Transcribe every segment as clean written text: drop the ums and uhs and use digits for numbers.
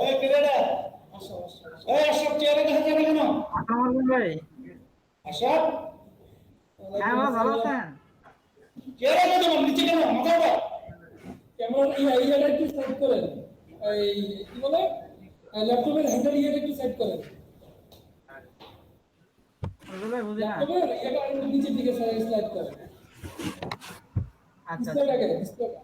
এই কেডা আসো এই আসো চেয়ারে দেখা যাবে কেন আমার ভাই আসো হ্যাঁ ভালো আছেন চেয়ারে কেন নিচে কেন মাথা ওঠা কেমন এই জায়গাটা একটু সেট করেন এই কি বলে ল্যাপটপের হ্যান্ডেল ইয়েটা একটু সেট করেন ভাই বুঝি না ল্যাপটপের এটা নিচের দিকে স্লাইড করেন আচ্ছা ডিসপ্লেটাকে ডিসপ্লেটা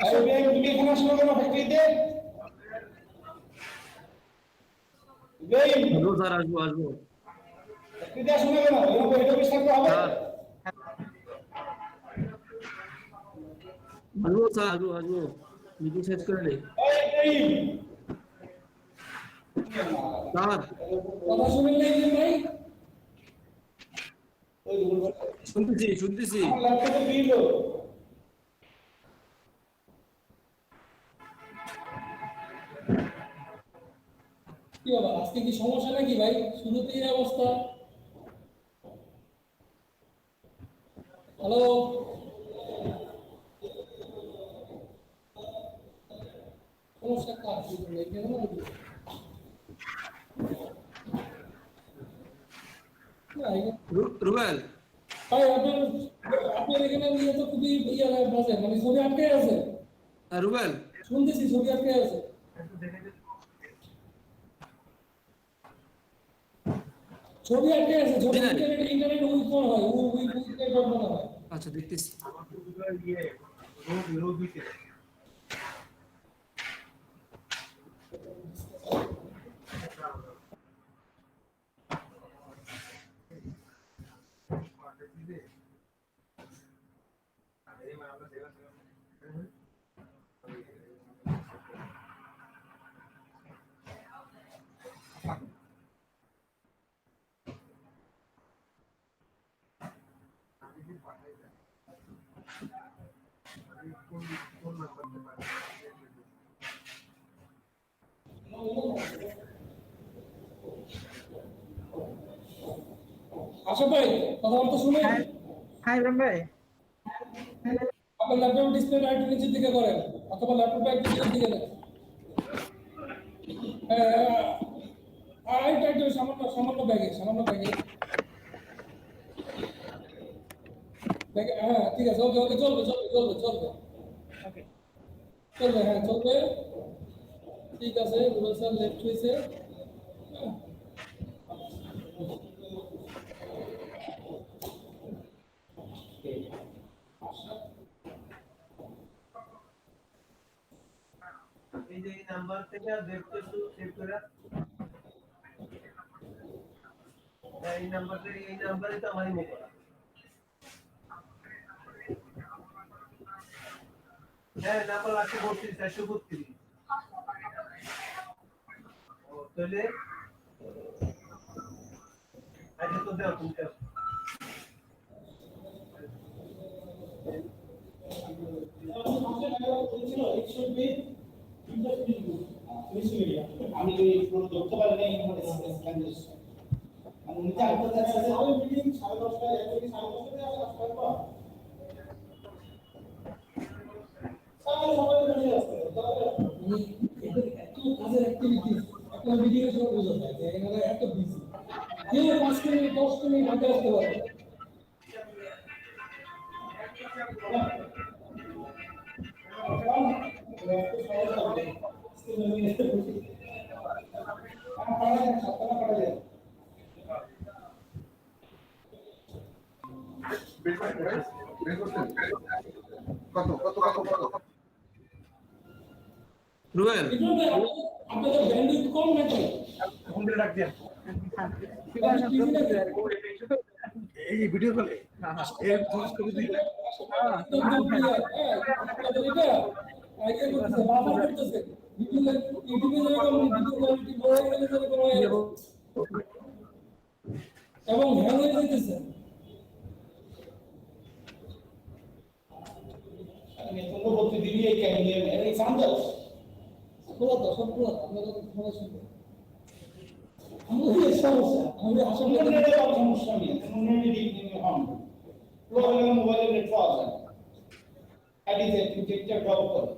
আরে ভাই তুমি এখানে আসলে কেন ফ্যাক্টরিতে ভাই হ্যালো স্যার আসবো ফ্যাক্টরিতে আসলে কেন এরকম এটা বেশ থাকতে হবে স্যার আসবো মিটিং শেষ করে নেই এই স্যার কথা শুনলেন না ভাই শুনতেছি আমার ল্যাপটপে দিল কি বাবা আজকে কি সমস্যা নাকি ভাই শুরুতেই এই অবস্থা হ্যালো সমস্যা কার কি বলে কেন নাকি রুবেল ভাই আপনার এখানে নিয়ে তো খুবই ইয়ে বাজে মানে ছবি আটকে আছে রুবেল শুনতেছি ছবি আটকে আছে ছবি আটকে আছে ছবি ইন্টারনেট উইক হয় উইক নেটওয়ার্ক মনে হয় আচ্ছা দেখতেছি আশা ভাই কথাবার্তা শুনে হ্যাঁ ইব্রাহিম ভাই আপনার ল্যাপটপ ডিসপ্লেটা একটু নিচের দিকে করেন অথবা ল্যাপটপটা একটু নিচের দিকে নেন এটা একটু সামান্য ব্যাগে হ্যাঁ ঠিক আছে ওকে চলবে হ্যাঁ চলবে ঠিক আছে রুবেল স্যার লেফট হয়েছে এই যে এই নাম্বার থেকে দেখতেছো সেভ করে এই নাম্বার থেকে এই নাম্বারে তো আমারই মেয়ে করা হ্যাঁ নাম্বার আছে 43432 ও তাহলে আচ্ছা তো দাও তুমি দাও আমি ওই পুরো ধরতে পারি না আমি নিজে আনতে চাচ্ছি যে আমি মিটিং 10:30টায় একদিন 10:30টায় আসতে পারবো সবাই বেরিয়ে আসছে মানে এত কাজের অ্যাক্টিভিটিস একটা মিটিং এর সময় বোঝা যায় যে এখানে এত বিজি কেউ 5 মিনিট 10 মিনিট আগে আসতে পারে রুবেল আপনাদের ব্যান্ডউইথ কম নাকি এই ভিডিও কলে এই পোস্ট করে দিই এবং হ্যাং হয়ে যেতেছে। আমি তোমরা বলতে দিবি এই ক্যামেরা এই সান্দাল খোলা তো সব খোলা, আমরা তো খোলা শুনবো। আমাদের সমস্যা, আমাদের আসলে নেটের সমস্যা নেই, নেটে দিন হন প্রোগ্রাম মোবাইলে নেট পাওয়া যায়। আইডিতে টিকটক ড্রপ করে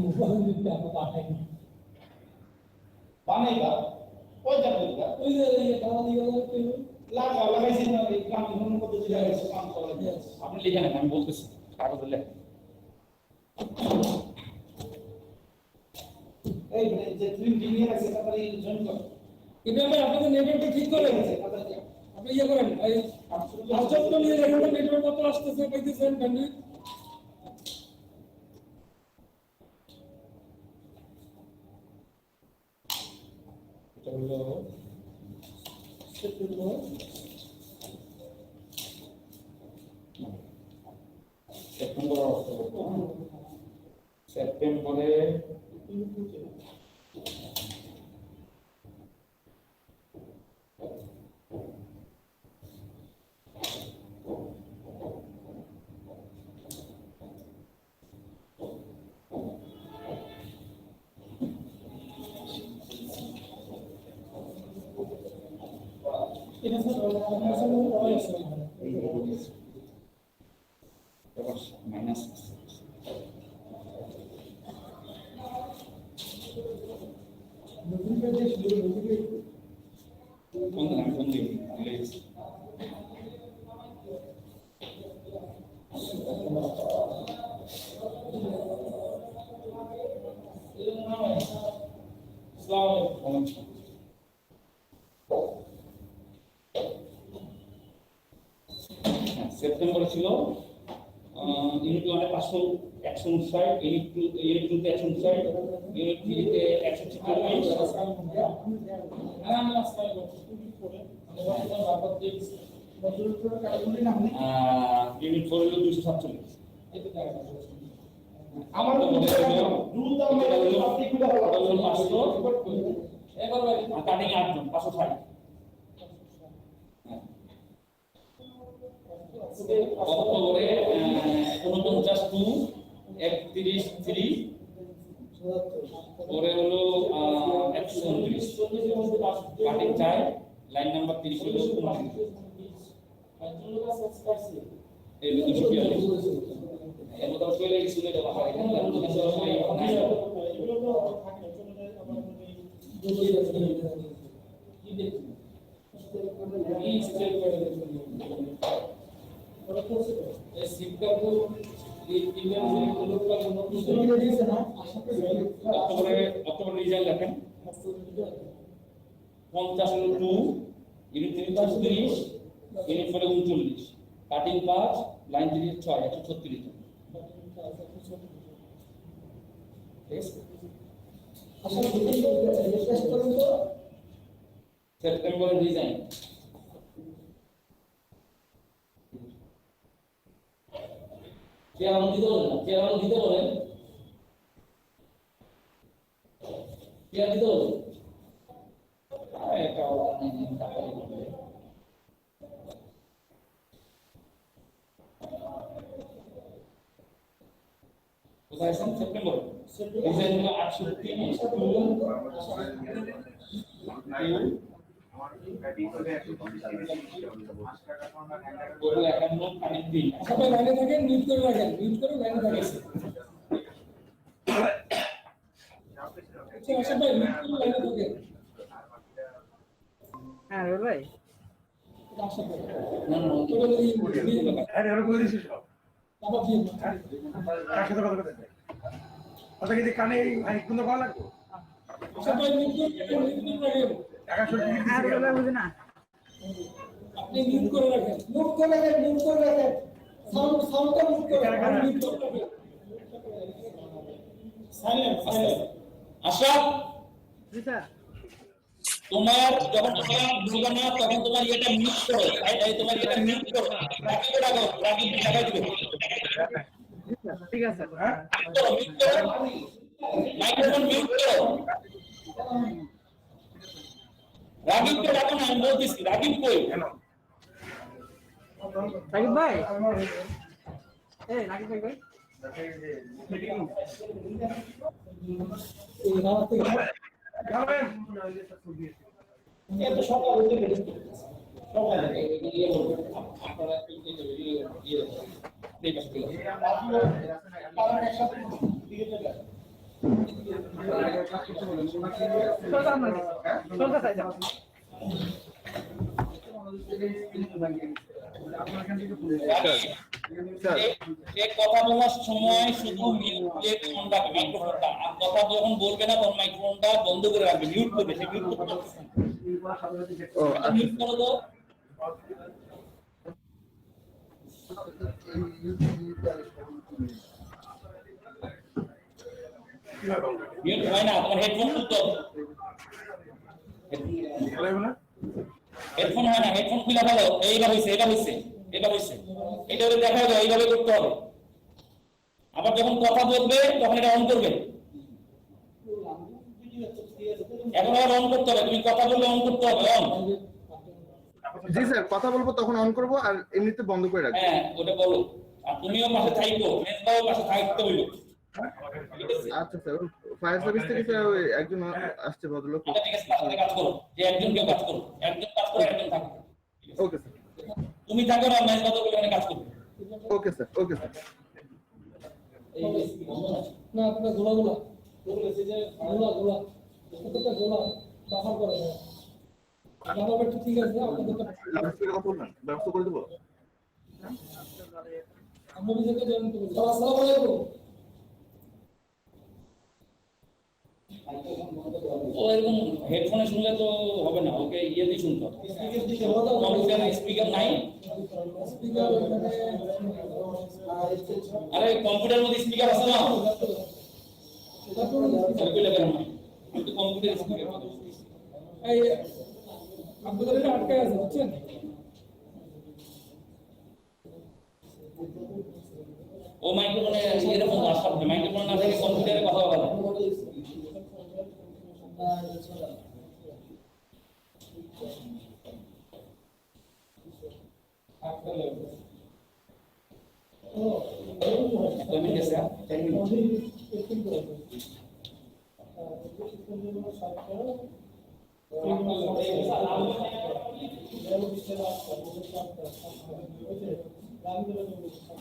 মোবাইল নিতে আমরা পাঠাইনি। বানাইবা ওই যাবে ওই যে দাদা দিয়ে গেল কেউ লাগাইছি না এই কাম কোন পদ্ধতি লাগাইছি কাম করে আপনি লিখে নেন আমি বলতেছি কাগজে লেখেন এই যে তুমি ডিনিয়ে আছে তারপরে জয়েন করো এটা আমরা আপনাদের নেটওয়ার্কটা ঠিক করে গেছে। আপনি ইয়ে করেন এই লাস্ট নিয়ে দেখেন নেটওয়ার্ক কত আসতেছে পাইতেছেন ব্যান্ডউইথ। এটা হলো সেপ্টেম্বরে এটা স্যার আমরা সব পড়াই আছে মাইনাস নতুন পেজে শুরু নতুন পেজ কোন দিন সেপ্টেম্বরে ছিল ইউনিট 1 এ 559 ইউনিট 2 তে 159 ইউনিট 3 তে 146 ইউনিট 4 হলো 247 আমার তো দ্রুত আমরা আপনি খুলে হলো 500 এবার কাটিং 8 জন 560 অক্টোবরে 49 টু 31 3 পরে হলো 129 কাটিং চাই লাইন নাম্বার 30 হলো 29 এই লোক কি আছে এর মধ্যে চলে গেছিল এটা বাবা এখানে তো কিছু হয় নাই কি দেখি এই স্টেপ করে এই সিটকাপু এই ইভেন্ট গুলোটা নতুন দিয়েছে না অক্টোবরে রেজাল্ট দেখেন 50 হলো 2 ইউনিট 3 30 ইউনিট 4 39 কাটিং 5 লাইন 3 6 136 সেপ্টেম্বরে ডিজাইন কে আমাকে দিতে বলেন কে আমাকে দিতে বলেন কে দিতে বলেন এটা কোথায় আছেন সেপ্টেম্বর ডিজাইন হলো 830 সবাই লাইনে থাকেন মিউট করে রাখেন মিউট করে লাইনে থাকেন আচ্ছা সবাই মিউট করে লাইনে থাকেন হ্যাঁ রোল ভাই আশা করি না না আরে ওরা বলে দিছিস সব বাবা কি কার সাথে কথা বলতে কথা কি কানে এই কোন কল লাগবে সবাই মিউট করে রাখেন টাকা সব টিকিট হ্যাঁ রোল ভাই বুঝি না আপনি মিউট করে রাখেন মিউট করে রাখেন সাউন্ডটা মিউট করে রাখেন মিউট করে রাখেন সাইলেন্ট আশরাফ জি স্যার তোমার যখন তোমরা বলবা না তখন তোমার এটা মিউট করো এই তোমার এটা মিউট করো বাকি কোটা করো বাকি টাকা দিবে ঠিক আছে মিউট করো মাইক্রোফোন মিউট করো রাগিবকে ডাকো না, আমি বলতেছি রাগিব কই? রাকিব ভাই এই রাকিব ভাই কই? এই রাত থেকে এত সকাল হতে গেছে সকাল ইয়ে বলবো আপনারা ইয়ে এই পাশে থেকে সোজা না সোজা সাইড যাও এক কথা বলার সময় শুধু মিউট অন রাখবে মাইক্রোফোনটা, আর কথা যখন বলবে না তখন মাইক্রোফোনটা বন্ধ করে রাখবে, মিউট করবে, সে মিউট করতে পারছে না। মিউট করো তো। মিউট হয় না, তোমার হেডফোন খুলতে হবে। হেডফোন হয় না, হেডফোন খুলে ফেলো। এইবার হইছে, এটা হইছে, এটা হইছে, এটা দেখা যাবে, এইভাবে করতে হবে। আবার যখন কথা বলবে তখন এটা অন করবে। এখন আবার অন করতে হবে, তুমি কথা বললে অন করতে হবে, অন। জি স্যার, কথা বলবো তখন অন করব আর এমনিতে বন্ধ করে রাখবো। হ্যাঁ, ওটা বলো। আর তুমিও পাশে থাইকো, মেজবাও পাশে থাকতে হইলো। আচ্ছা স্যার, ফায়ার সার্ভিস থেকে স্যার ওই একজন আসছে ভদ্রলোক। আচ্ছা ঠিক আছে, তাহলে কাজ করো, যে একজন কেউ কাজ করো, একজন কাজ করো, একজন থাকো। ওকে স্যার, তুমি থাকো না, মেজবা তো ওখানে কাজ করবে। Okay sir, okay sir. না আপনার গোলা বলেছে যে গোলা প্রত্যেকটা গোলা বাফার করে দেয়। বাফার একটু ঠিক আছে, আপনাদের লাউডস্পিকার কথা বললেন, ব্যবস্থা করে দেবো। আমরা নিজেকে জয়েন করব। আসসালামু আলাইকুম। ও এরকম হেডফোনে শুনলে তো হবে না, ওকে ইয়ে দিয়ে শুনতে হবে। কম্পিউটার স্পিকার নাই? স্পিকার এখানে আরে কম্পিউটার মধ্যে স্পিকার আছে না? সার্কুলার কেন নাই? আমি তো কম্পিউটার স্পিকার এই আপনাদের এটা আটকে আছে বুঝছেন? ও মাইক্রোফোনে এরকম আসা মাইক্রোফোন না থেকে কম্পিউটারে কথা বলা যায়।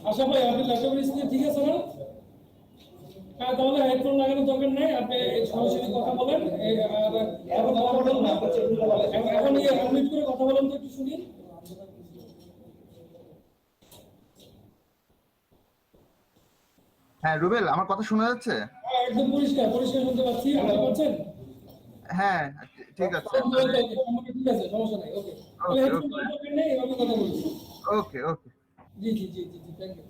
আশা ভাই আপনি ল্যাপটপের স্ক্রিন ঠিক আছে না? হ্যাঁ, তাহলে হেডফোন লাগানোর দরকার নেই, আপনি সরাসরি কথা বলেন। এখন আনমিউট করে কথা বলেন তো একটু শুনি। হ্যাঁ রুবেল, আমার কথা শোনা যাচ্ছে? হ্যাঁ, একদম পরিষ্কার শুনতে পাচ্ছি। আপনি পাচ্ছেন? হ্যাঁ ঠিক আছে। ঠিক আছে, সমস্যা নাই। ওকে, তাহলে হেডফোন লাগানোর দরকার নেই, এভাবে কথা বলছি। ওকে ওকে। জি, থ্যাংক ইউ।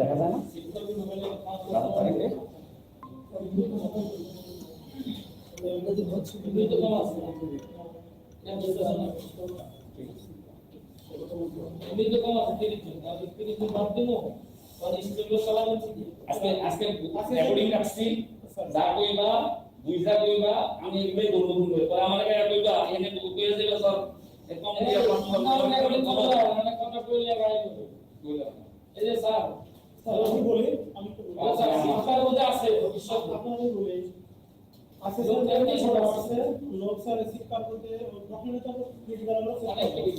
দেখা যায় না? আজকে রেকর্ডিং রাখছি, যা কইবা বুঝা কইবা, আমি এগুলাই বলবো। পরে আমার কাছে কইবা এনে কইয়া যাবে স্যার এরকম দিয়া মানে কথা কইলে গায় বলে এই যে স্যার আমি বলি, আমি তো বলি আচ্ছা আপনার মধ্যে আছে ভবিষ্যৎ আপনারা বলি আছে, যখন এমনি ছোট আছে লোক স্যার শিক্ষা করতে ডকুমেন্ট তো ক্লিক করা হলো অনেক ক্লিক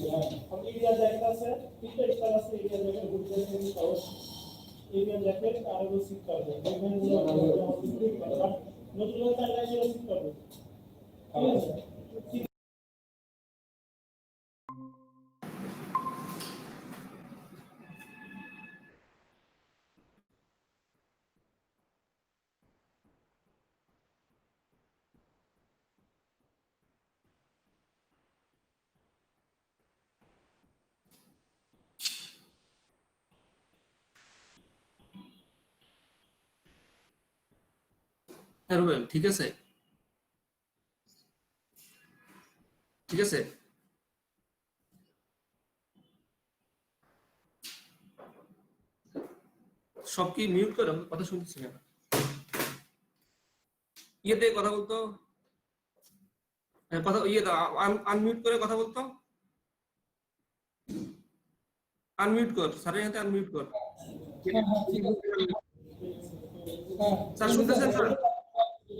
আমি এরিয়া জায়গা আছে তিনটা স্টার আছে, এরিয়া জায়গা ঘুরতে গেলে সহজ এরিয়া জ্যাকেট আর হলো শিক্ষা করবে ইভেন্টগুলো নতুন লোক তাহলে শিক্ষা করবে। ঠিক আছে। হ্যাঁ রুবেল, ঠিক আছে ঠিক আছে। সব কি মিউট করো, কথা শুনতেছি না। ইয়েতে কথা বলতো, কথা ইয়ে দাও, আনমিউট করে কথা বলতো, আনমিউট কর, স্যারের হাতে আনমিউট কর। হ্যাঁ, হ্যাঁ, ঠিক আছে। হ্যাঁ, স্যার শুনতেছেন স্যার?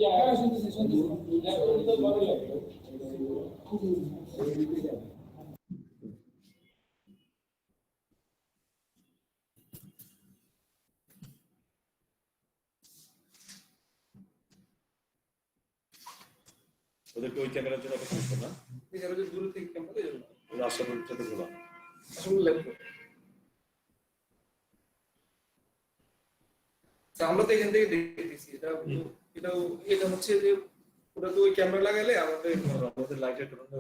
হ্যাঁ, শুনতেছি, শুনতেছি। ওদেরকে ওই ক্যামেরার জন্য অপেক্ষা করতে না, দূর থেকে ক্যামেরা যাবে না, ওরা আশা করি সাথে ঘোরা। আসলে লাগবে। আমরা তো এখান থেকে দেখতেছি, এটা হচ্ছে যে ওটা তো ওই ক্যামেরা লাগাইলে আমাদের লাইটের কারণে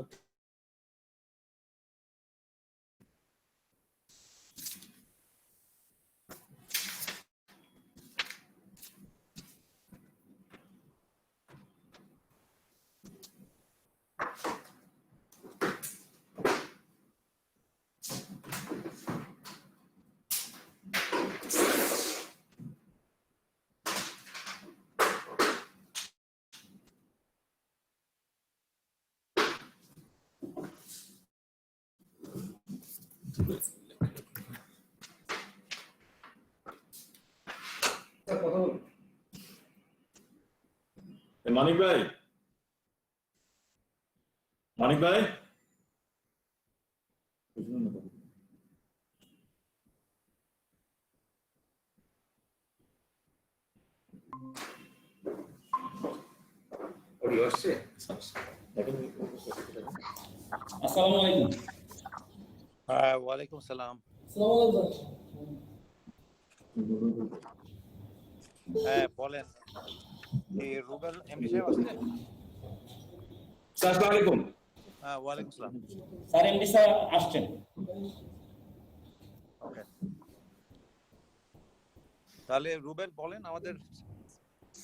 মানিক ভাই, মানিক ভাই অডিও আসছে? আসসালামু আলাইকুম। হ্যাঁ, ওয়ালাইকুম সালাম। আসসালামু আলাইকুম। হ্যাঁ বলেন, এই রুবেল এমডি সাহেব আসছেন? আসসালামু আলাইকুম। হ্যাঁ, ওয়ালাইকুম সালাম। স্যার এমডি স্যার আসছেন। ওকে, তাহলে রুবেল বলেন, আমাদের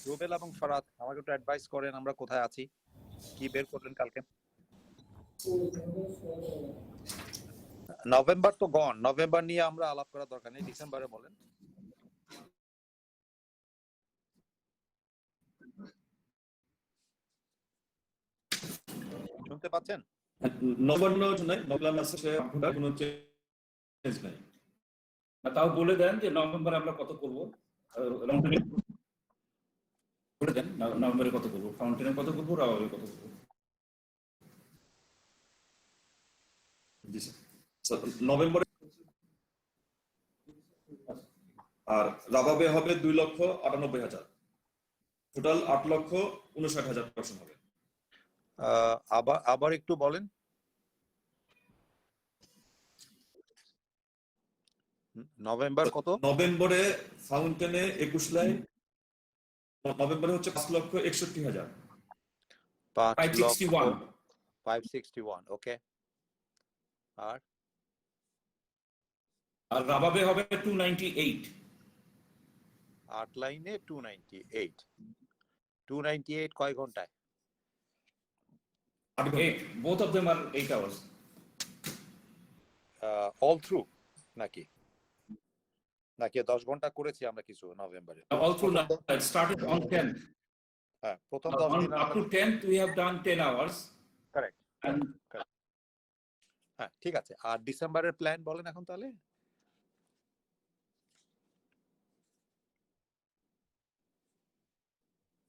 রুবেল এবং ফরাদ আমাকে একটু অ্যাডভাইস করেন, আমরা কোথায় আছি, কি বের করলেন কালকে। নভেম্বর তো গন, নভেম্বর নিয়ে আমরা আলাপ করার দরকার নেই, ডিসেম্বরে বলেন। শুনতে পাচ্ছেন? নবান্ন নাই, নবলান আছে, সে আপনার কোনো চেঞ্জ নাই। তাও বলে দেন যে নভেম্বরে আমরা কত করবো, বলে দেন নভেম্বরে কত করবো, ফাউন্টেনে কত করবো, রাওয়াবে কত করবো। নভেম্বরে আর রাবাবে হবে 2,98,000, টোটাল 8,59,000 পার্সন হবে। আবার একটু বলেন। নভেম্বর কত? নভেম্বরে ফাউন্টেনে 21 লাখ, নভেম্বরে হচ্ছে 5,61,000, 561। ওকে, আর আর রাবাবে হবে 298। 8 লাইনে 298 কয় ঘন্টায়? 8, both of them are 8 hours. All through নাকি 10 ঘন্টা করেছি আমরা কিছু নভেম্বরে? All through it started on 10. হ্যাঁ, প্রথম 10 দিন Up to 10th we have done 10 hours. Correct. And হ্যাঁ, ঠিক আছে। আর ডিসেম্বরের প্ল্যান বলেন এখন তাহলে।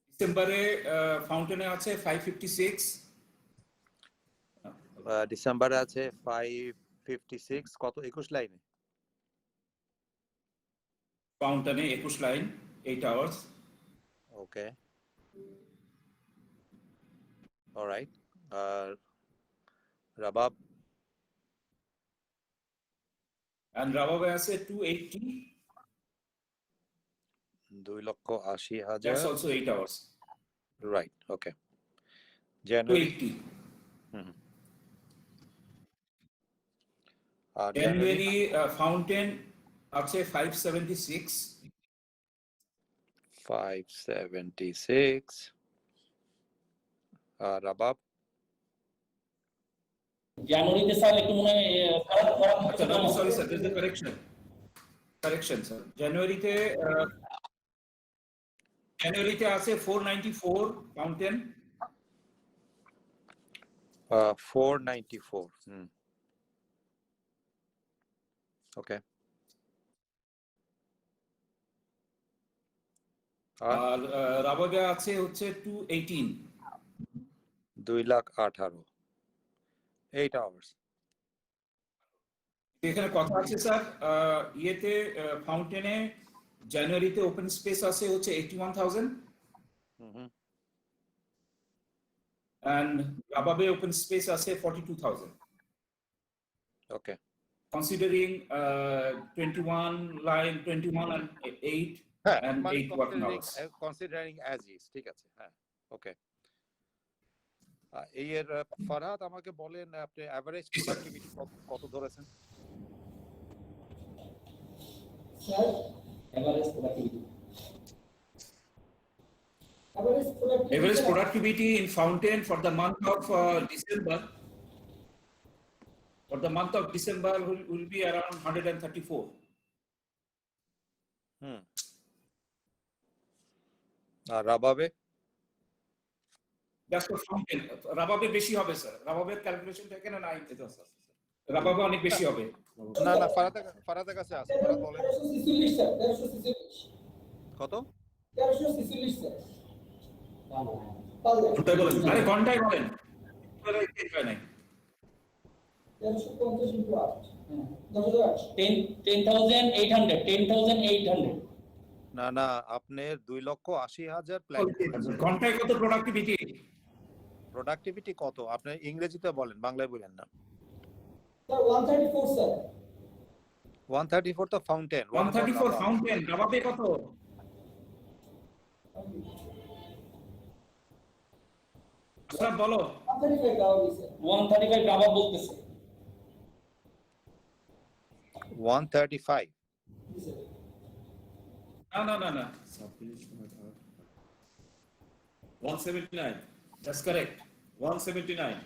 ডিসেম্বরে ফাউন্টেনে আছে 556, ডিসেম্বরে আছে 556, কত? 21 লাইনে। ফাউন্টেনে 21 লাইন, 8 hours. Okay, alright. আর রাবাব? And রাবাবে আছে 280, 2,80,000। that's also 8 hours. Right, okay. জানুয়ারি? 280. আর জানুয়ারি ফাউন্টেন আছে 576, 576 রাবাব জানুয়ারিতে স্যার একটু মনে হয় আচ্ছা sorry sir this is correction sir জানুয়ারিতে আছে 494 ফাউন্টেন 494 ওকে আর রাবাবে আছে হচ্ছে 218 2,18,000 8 hours এখানে কথা আছে স্যার ইয়েতে ফাউন্টেনে জানুয়ারিতে ওপেন স্পেস আছে হচ্ছে 81,000 and রাবাবে ওপেন স্পেস আছে 42,000 ওকে considering 21 and 8 হ্যাঁ and মানে 8 working hours considering as is ঠিক আছে হ্যাঁ ওকে এই এর ফরহাদ আমাকে বলেন আপনি এভারেজ প্রোডাক্টিভিটি কত ধরেছেন sir average productivity average productivity in fountain for the month of December will be around 134 আর রাবাবে that's for fountain রাবাবে বেশি হবে স্যার রাবাবের ক্যালকুলেশন থেকে না নাই রাবাবে অনেক বেশি হবে না না ফারাদের কাছে আছে ফারাদ বলেন 1346 স্যার 1346 কত 1346 স্যার ঘন্টায় বলেন আরে ঘন্টায় বলেন পুরো ঠিক হয় নাই 1350 into 8 10,800 না না আপনার 2,80,000 প্ল্যান ঘন্টায় কত প্রোডাক্টিভিটি কত আপনি ইংরেজিতে বলেন বাংলায় বলেন না স্যার 134 স্যার 134 তো ফাউন্টেন 134 ফাউন্টেন রাবাবে কত স্যার বলো 135 দাও স্যার 135 রাবাব বলতেছে 135 না 179 that's correct 179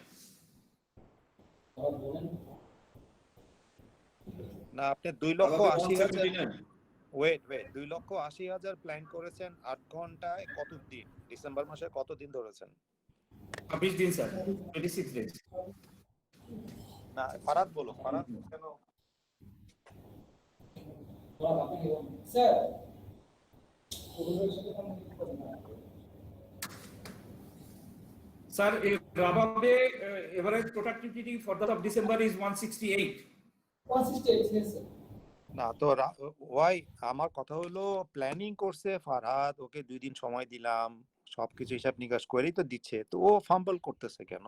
না আপনি 2,80,000 ওয়েট 2,80,000 প্ল্যান করেছেন 8 ঘন্টায় কত দিন ডিসেম্বর মাসে কত দিন ধরেছেন 26 দিন স্যার 26 days না ফারাদ বলো ফারাদ কেন sir Sir, Rababe average productivity for the of December is 168. 168 yes sir না তো ওয়াই আমার কথা হলো প্ল্যানিং করছে ফারহাদ ওকে 2 দিন সময় দিলাম সবকিছু হিসাব নিকাশ করেই তো দিচ্ছে তো ও ফাম্বল করতেছে কেন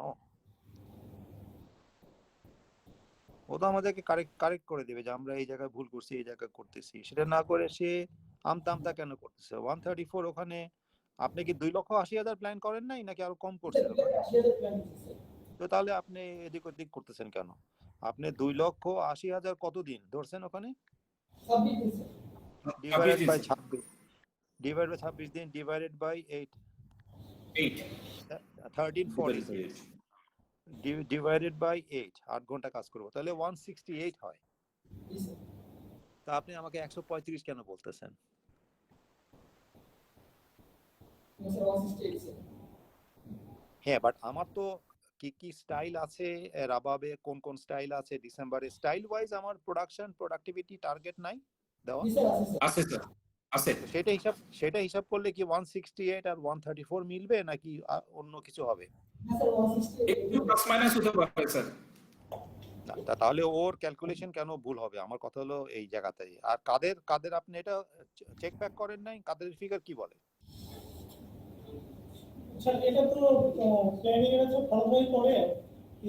ও তো আমাদেরকে কারেক্ট করে দিবে যে আমরা এই জায়গায় ভুল করছি এই জায়গায় করতেছি সেটা না করে সে আমতা কেন করতেছে 134 ওখানে আপনি কি 2,80,000 প্ল্যান করেন নাই নাকি আরো কম করছেন 80,000 প্ল্যান স্যার তো তাহলে আপনি এদিক ওদিক করতেছেন কেন আপনি 2,80,000 কত দিন ধরছেন ওখানে 26 দিন স্যার ডিভাইডেড বাই 26 দিন ডিভাইডেড বাই 8 1340 ডিভাইডেড বাই 8 ঘন্টা কাজ করব তাহলে 168 হয় জি স্যার তা আপনি আমাকে 135 কেন বলতেছেন স্যার 168 স্যার হ্যাঁ বাট আমার তো কি স্টাইল আছে রাবাবে কোন স্টাইল আছে ডিসেম্বরে স্টাইল ওয়াইজ আমার প্রোডাক্টিভিটি টার্গেট নাই দেওয়া জি স্যার আছে আছে স্যার স্যার আছে সেটা হিসাব করলে কি 168 আর 134 মিলবে নাকি অন্য কিছু হবে না স্যার 168 একটু প্লাস মাইনাস হতে পারে স্যার না তাহলে ওর ক্যালকুলেশন কেন ভুল হবে আমার কথা হলো এই জায়গাতেই আর কাদের আপনি এটা চেক ব্যাক করেন নাই কাদের ফিগার কি বলে স্যার এটা তো প্ল্যানিং এর তো ফলোই করে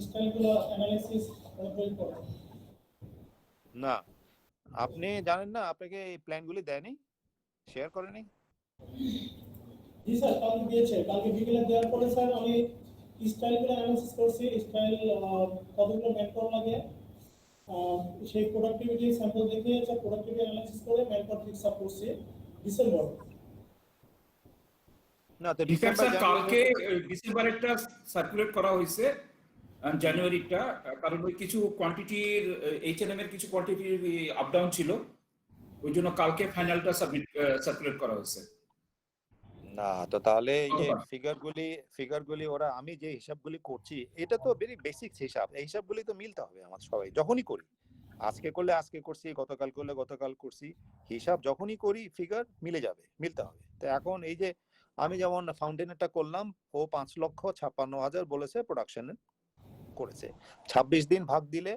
স্টাইলগুলো অ্যানালিসিস ফলোই করে না আপনি জানেন না আপনাকে এই প্ল্যানগুলি দেয়নি শেয়ার করেনি জি স্যার কালকে দিয়েছে কালকে বিকেলে দেওয়ার পরে স্যার আমি স্টাইলগুলো অ্যানালিসিস করছি স্টাইল কতগুলো ম্যানপাওয়ার লাগে সেই প্রোডাক্টিভিটি স্যাম্পল দেখে স্যার প্রোডাক্টিভিটি অ্যানালিসিস করে ম্যানপাওয়ার ফিক্স আপ করছি ডিসেম্বর না তো ইনফ্যাক্ট ডিসেম্বর স্যার কালকে ডিসেম্বরেরটা সার্কুলেট করা হয়েছে জানুয়ারিটা, কারণ ওই কিছু কোয়ান্টিটির H&M এর কিছু কোয়ান্টিটির আপ ডাউন ছিল, ওই জন্য কালকে ফাইনালটা সার্কুলেট করা হয়েছে। না তো তাহলে এই যে কতবার? ফিগারগুলি ওরা আমি যে হিসাবগুলি করছি এটা তো ভেরি বেসিক হিসাব, এই হিসাবগুলি তো মিলতে হবে আমার সবাই যখনই করি, আজকে করলে আজকে করছি, গতকাল করলে গতকাল করছি, হিসাব যখনই করি ফিগার মিলতে হবে। তো এখন এই যে আমি যেমন ফাউন্টেনেরটা করলাম, ও 5,56,000 বলেছে প্রোডাকশন করেছে, 26 দিন ভাগ দিলে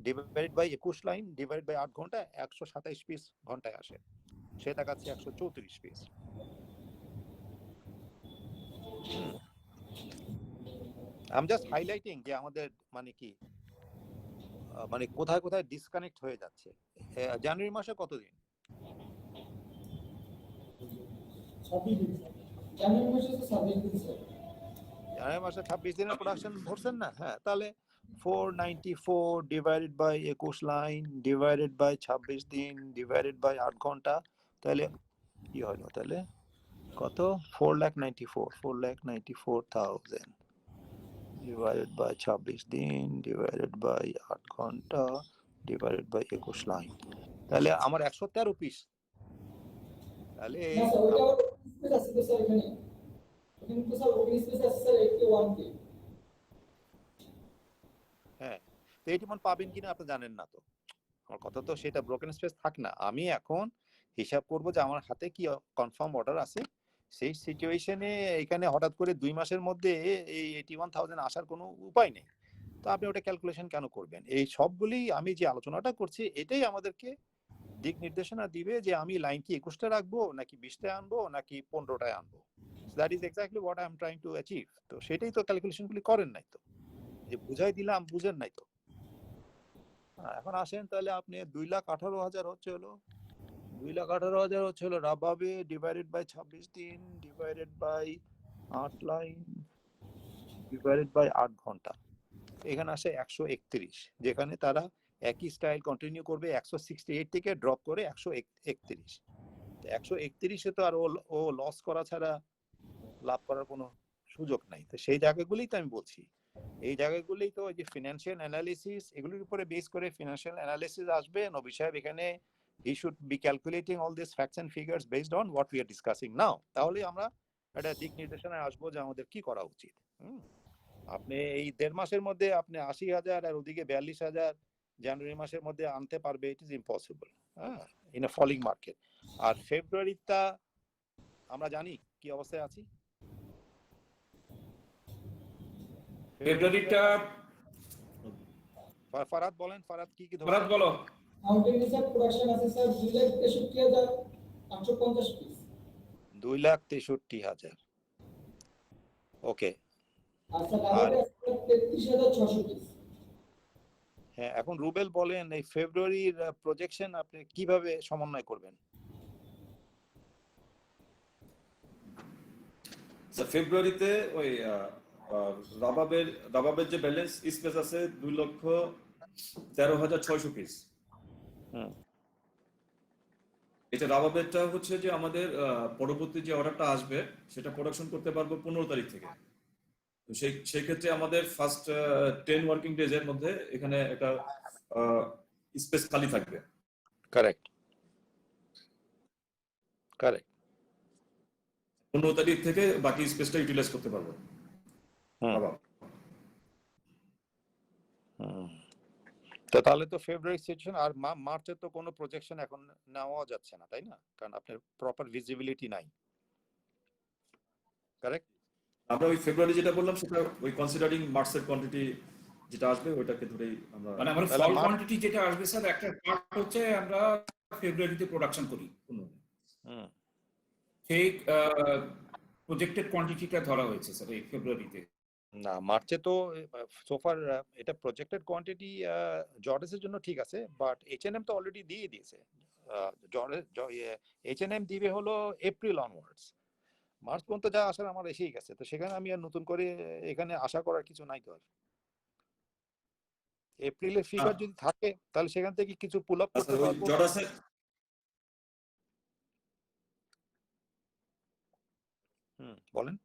divide by 21 line divide by 8 ঘন্টা 127 পিস ঘন্টায় আসে, সে দেখাচ্ছে 134 পিস। I'm just highlighting যে আমাদের মানে কি মানে কোথায় কোথায় ডিসকানেক্ট হয়ে যাচ্ছে। জানুয়ারি মাসে কতদিন? 26 দিন স্যার। জানুয়ারি মাসে তো 26 দিন স্যার। জানুয়ারি মাসে 26 দিনের প্রোডাকশন ধরছেন না? হ্যাঁ, তাহলে 494 divided by 21 line divided by 26 দিন ডিভাইডেড বাই 8 ঘন্টা, তাহলে কি হলো? তাহলে কত? 4,94,000 divided by 26 দিন divided by 8 ঘন্টা divided by 21 লাইন, তাহলে আমার 113 পিস। তাহলে না স্যার ওটা ওপেন স্পেস আছে তো স্যার এখানে। এখানে তো স্যার ওপেন স্পেস আছে স্যার 81 কে। হ্যাঁ, তো 81 পাবেন কিনা আপনি জানেন না, তো আমার কথা তো সেটা ব্রোকেন স্পেস থাক না, আমি এখন হিসাব করব যে আমার হাতে কি কনফার্ম অর্ডার আছে, সেই সিচুয়েশনে এখানে হঠাৎ করে 2 মাসের মধ্যে এই 81,000 আসার কোনো উপায় নেই। তো আপনি ওটা ক্যালকুলেশন কেন করবেন? এই সবগুলি আমি যে আলোচনাটা করছি এটাই আমাদেরকে দিক নির্দেশনা দিবে যে আমি লাইন কি 21টা রাখবো নাকি 20টায় আনবো নাকি 15টায় আনবো। That is exactly what I am trying to achieve. তো সেটাই তো ক্যালকুলেশনগুলি করেন নাই, তো যে বুঝাই দিলাম বুঝেন নাই তো। এখন আসেন তাহলে আপনি 2,18,000 হচ্ছে হলো 2,18,000 হচ্ছে হলো রাবাবে ডিভাইডেড বাই 26 দিন divided by 8 line divided by 8 ঘন্টা, এখানে আসে 131, যেখানে তারা একই স্টাইল কন্টিনিউ করবে 168 থেকে ড্রপ করে 131। 131-এ তো আর ও লস করা ছাড়া লাভ করার কোনো সুযোগ নাই। তো সেই জায়গাগুলোই তো আমি বলছি, এই জায়গাগুলোই তো যে ফিনান্সিয়াল অ্যানালিসিস, এগুলোর উপরে বেস করে ফিনান্সিয়াল অ্যানালিসিস আসবে। নবী সাহেব এখানে he should be calculating all these facts and figures based on what we are discussing now, তাহলে আমরা একটা দিক নির্দেশনায় আসবো যে আমাদের কি করা উচিত। আপনি এই 1.5 মাসের মধ্যে আপনি 80,000 আর ওদিকে 42,000 জানুয়ারি মাসের মধ্যে আনতে পারবে, it is impossible in a falling market. আর ফেব্রুয়ারিটা আমরা জানি কি অবস্থায় আছি। ফেব্রুয়ারিটা ফারাদ বলেন, ফারাদ কি কি ফরাদ বলো। মাউন্টেন স্যার প্রোডাকশন আছে স্যার 2,63,850 পিস। 2,63,000 ওকে। আর স্যার রাবারে আছে 33,600 পিস। হ্যাঁ, এখন রুবেল বলেন এই ফেব্রুয়ারির প্রজেকশন আপনি কিভাবে সমন্বয় করবেন? ফেব্রুয়ারিতে ওই রাবাবের যে ব্যালেন্স স্পেস আছে 2,13,600 পিস। এটা রাবাবেরটা হচ্ছে যে আমাদের পরবর্তী যে অর্ডারটা আসবে সেটা প্রোডাকশন করতে পারবো 15 তারিখ থেকে। তো সেই ক্ষেত্রে আমাদের ফার্স্ট 10 ওয়ার্কিং ডেজ এর মধ্যে এখানে একটা স্পেস খালি থাকবে। কারেক্ট 15 তারিখ থেকে বাকি স্পেসটা ইউটিলাইজ করতে পারবো। তো তাহলে তো ফেব্রুয়ারি সিচুয়েশন আর মার্চের তো কোনো প্রজেকশন এখন নেওয়া যাচ্ছে না, তাই না? কারণ আপনার প্রপার ভিজিবিলিটি নাই। কারেক্ট। আমরা ওই ফেব্রুয়ারি যেটা বললাম সেটা ওই কনসিডারিং মার্চের কোয়ান্টিটি যেটা আসবে ওইটাকে ধরেই আমরা মানে আমরা ফল কোয়ান্টিটি যেটা আসবে স্যার একটা পার্ট হচ্ছে আমরা ফেব্রুয়ারিতে প্রোডাকশন করি ঠিক প্রজেক্টেড কোয়ান্টিটিটা ধরা হয়েছে স্যার এই ফেব্রুয়ারিতে। না, মার্চে তো সোফার এটা প্রজেক্টেড কোয়ান্টিটি জর্ডেসের জন্য ঠিক আছে, বাট H&M তো অলরেডি দিয়ে দিয়েছে। H&M দিবে হলো এপ্রিল অনওয়ার্ডস, মার্চ পর্যন্ত যা আসার আমার এসেই গেছে। তো সেখানে আমি আর নতুন করে এখানে আশা করার কিছু নাই। তো আর এপ্রিলের ফিগার যদি থাকে তাহলে সেখান থেকে কিছু পুল আপ করতে পারবো। বলেন।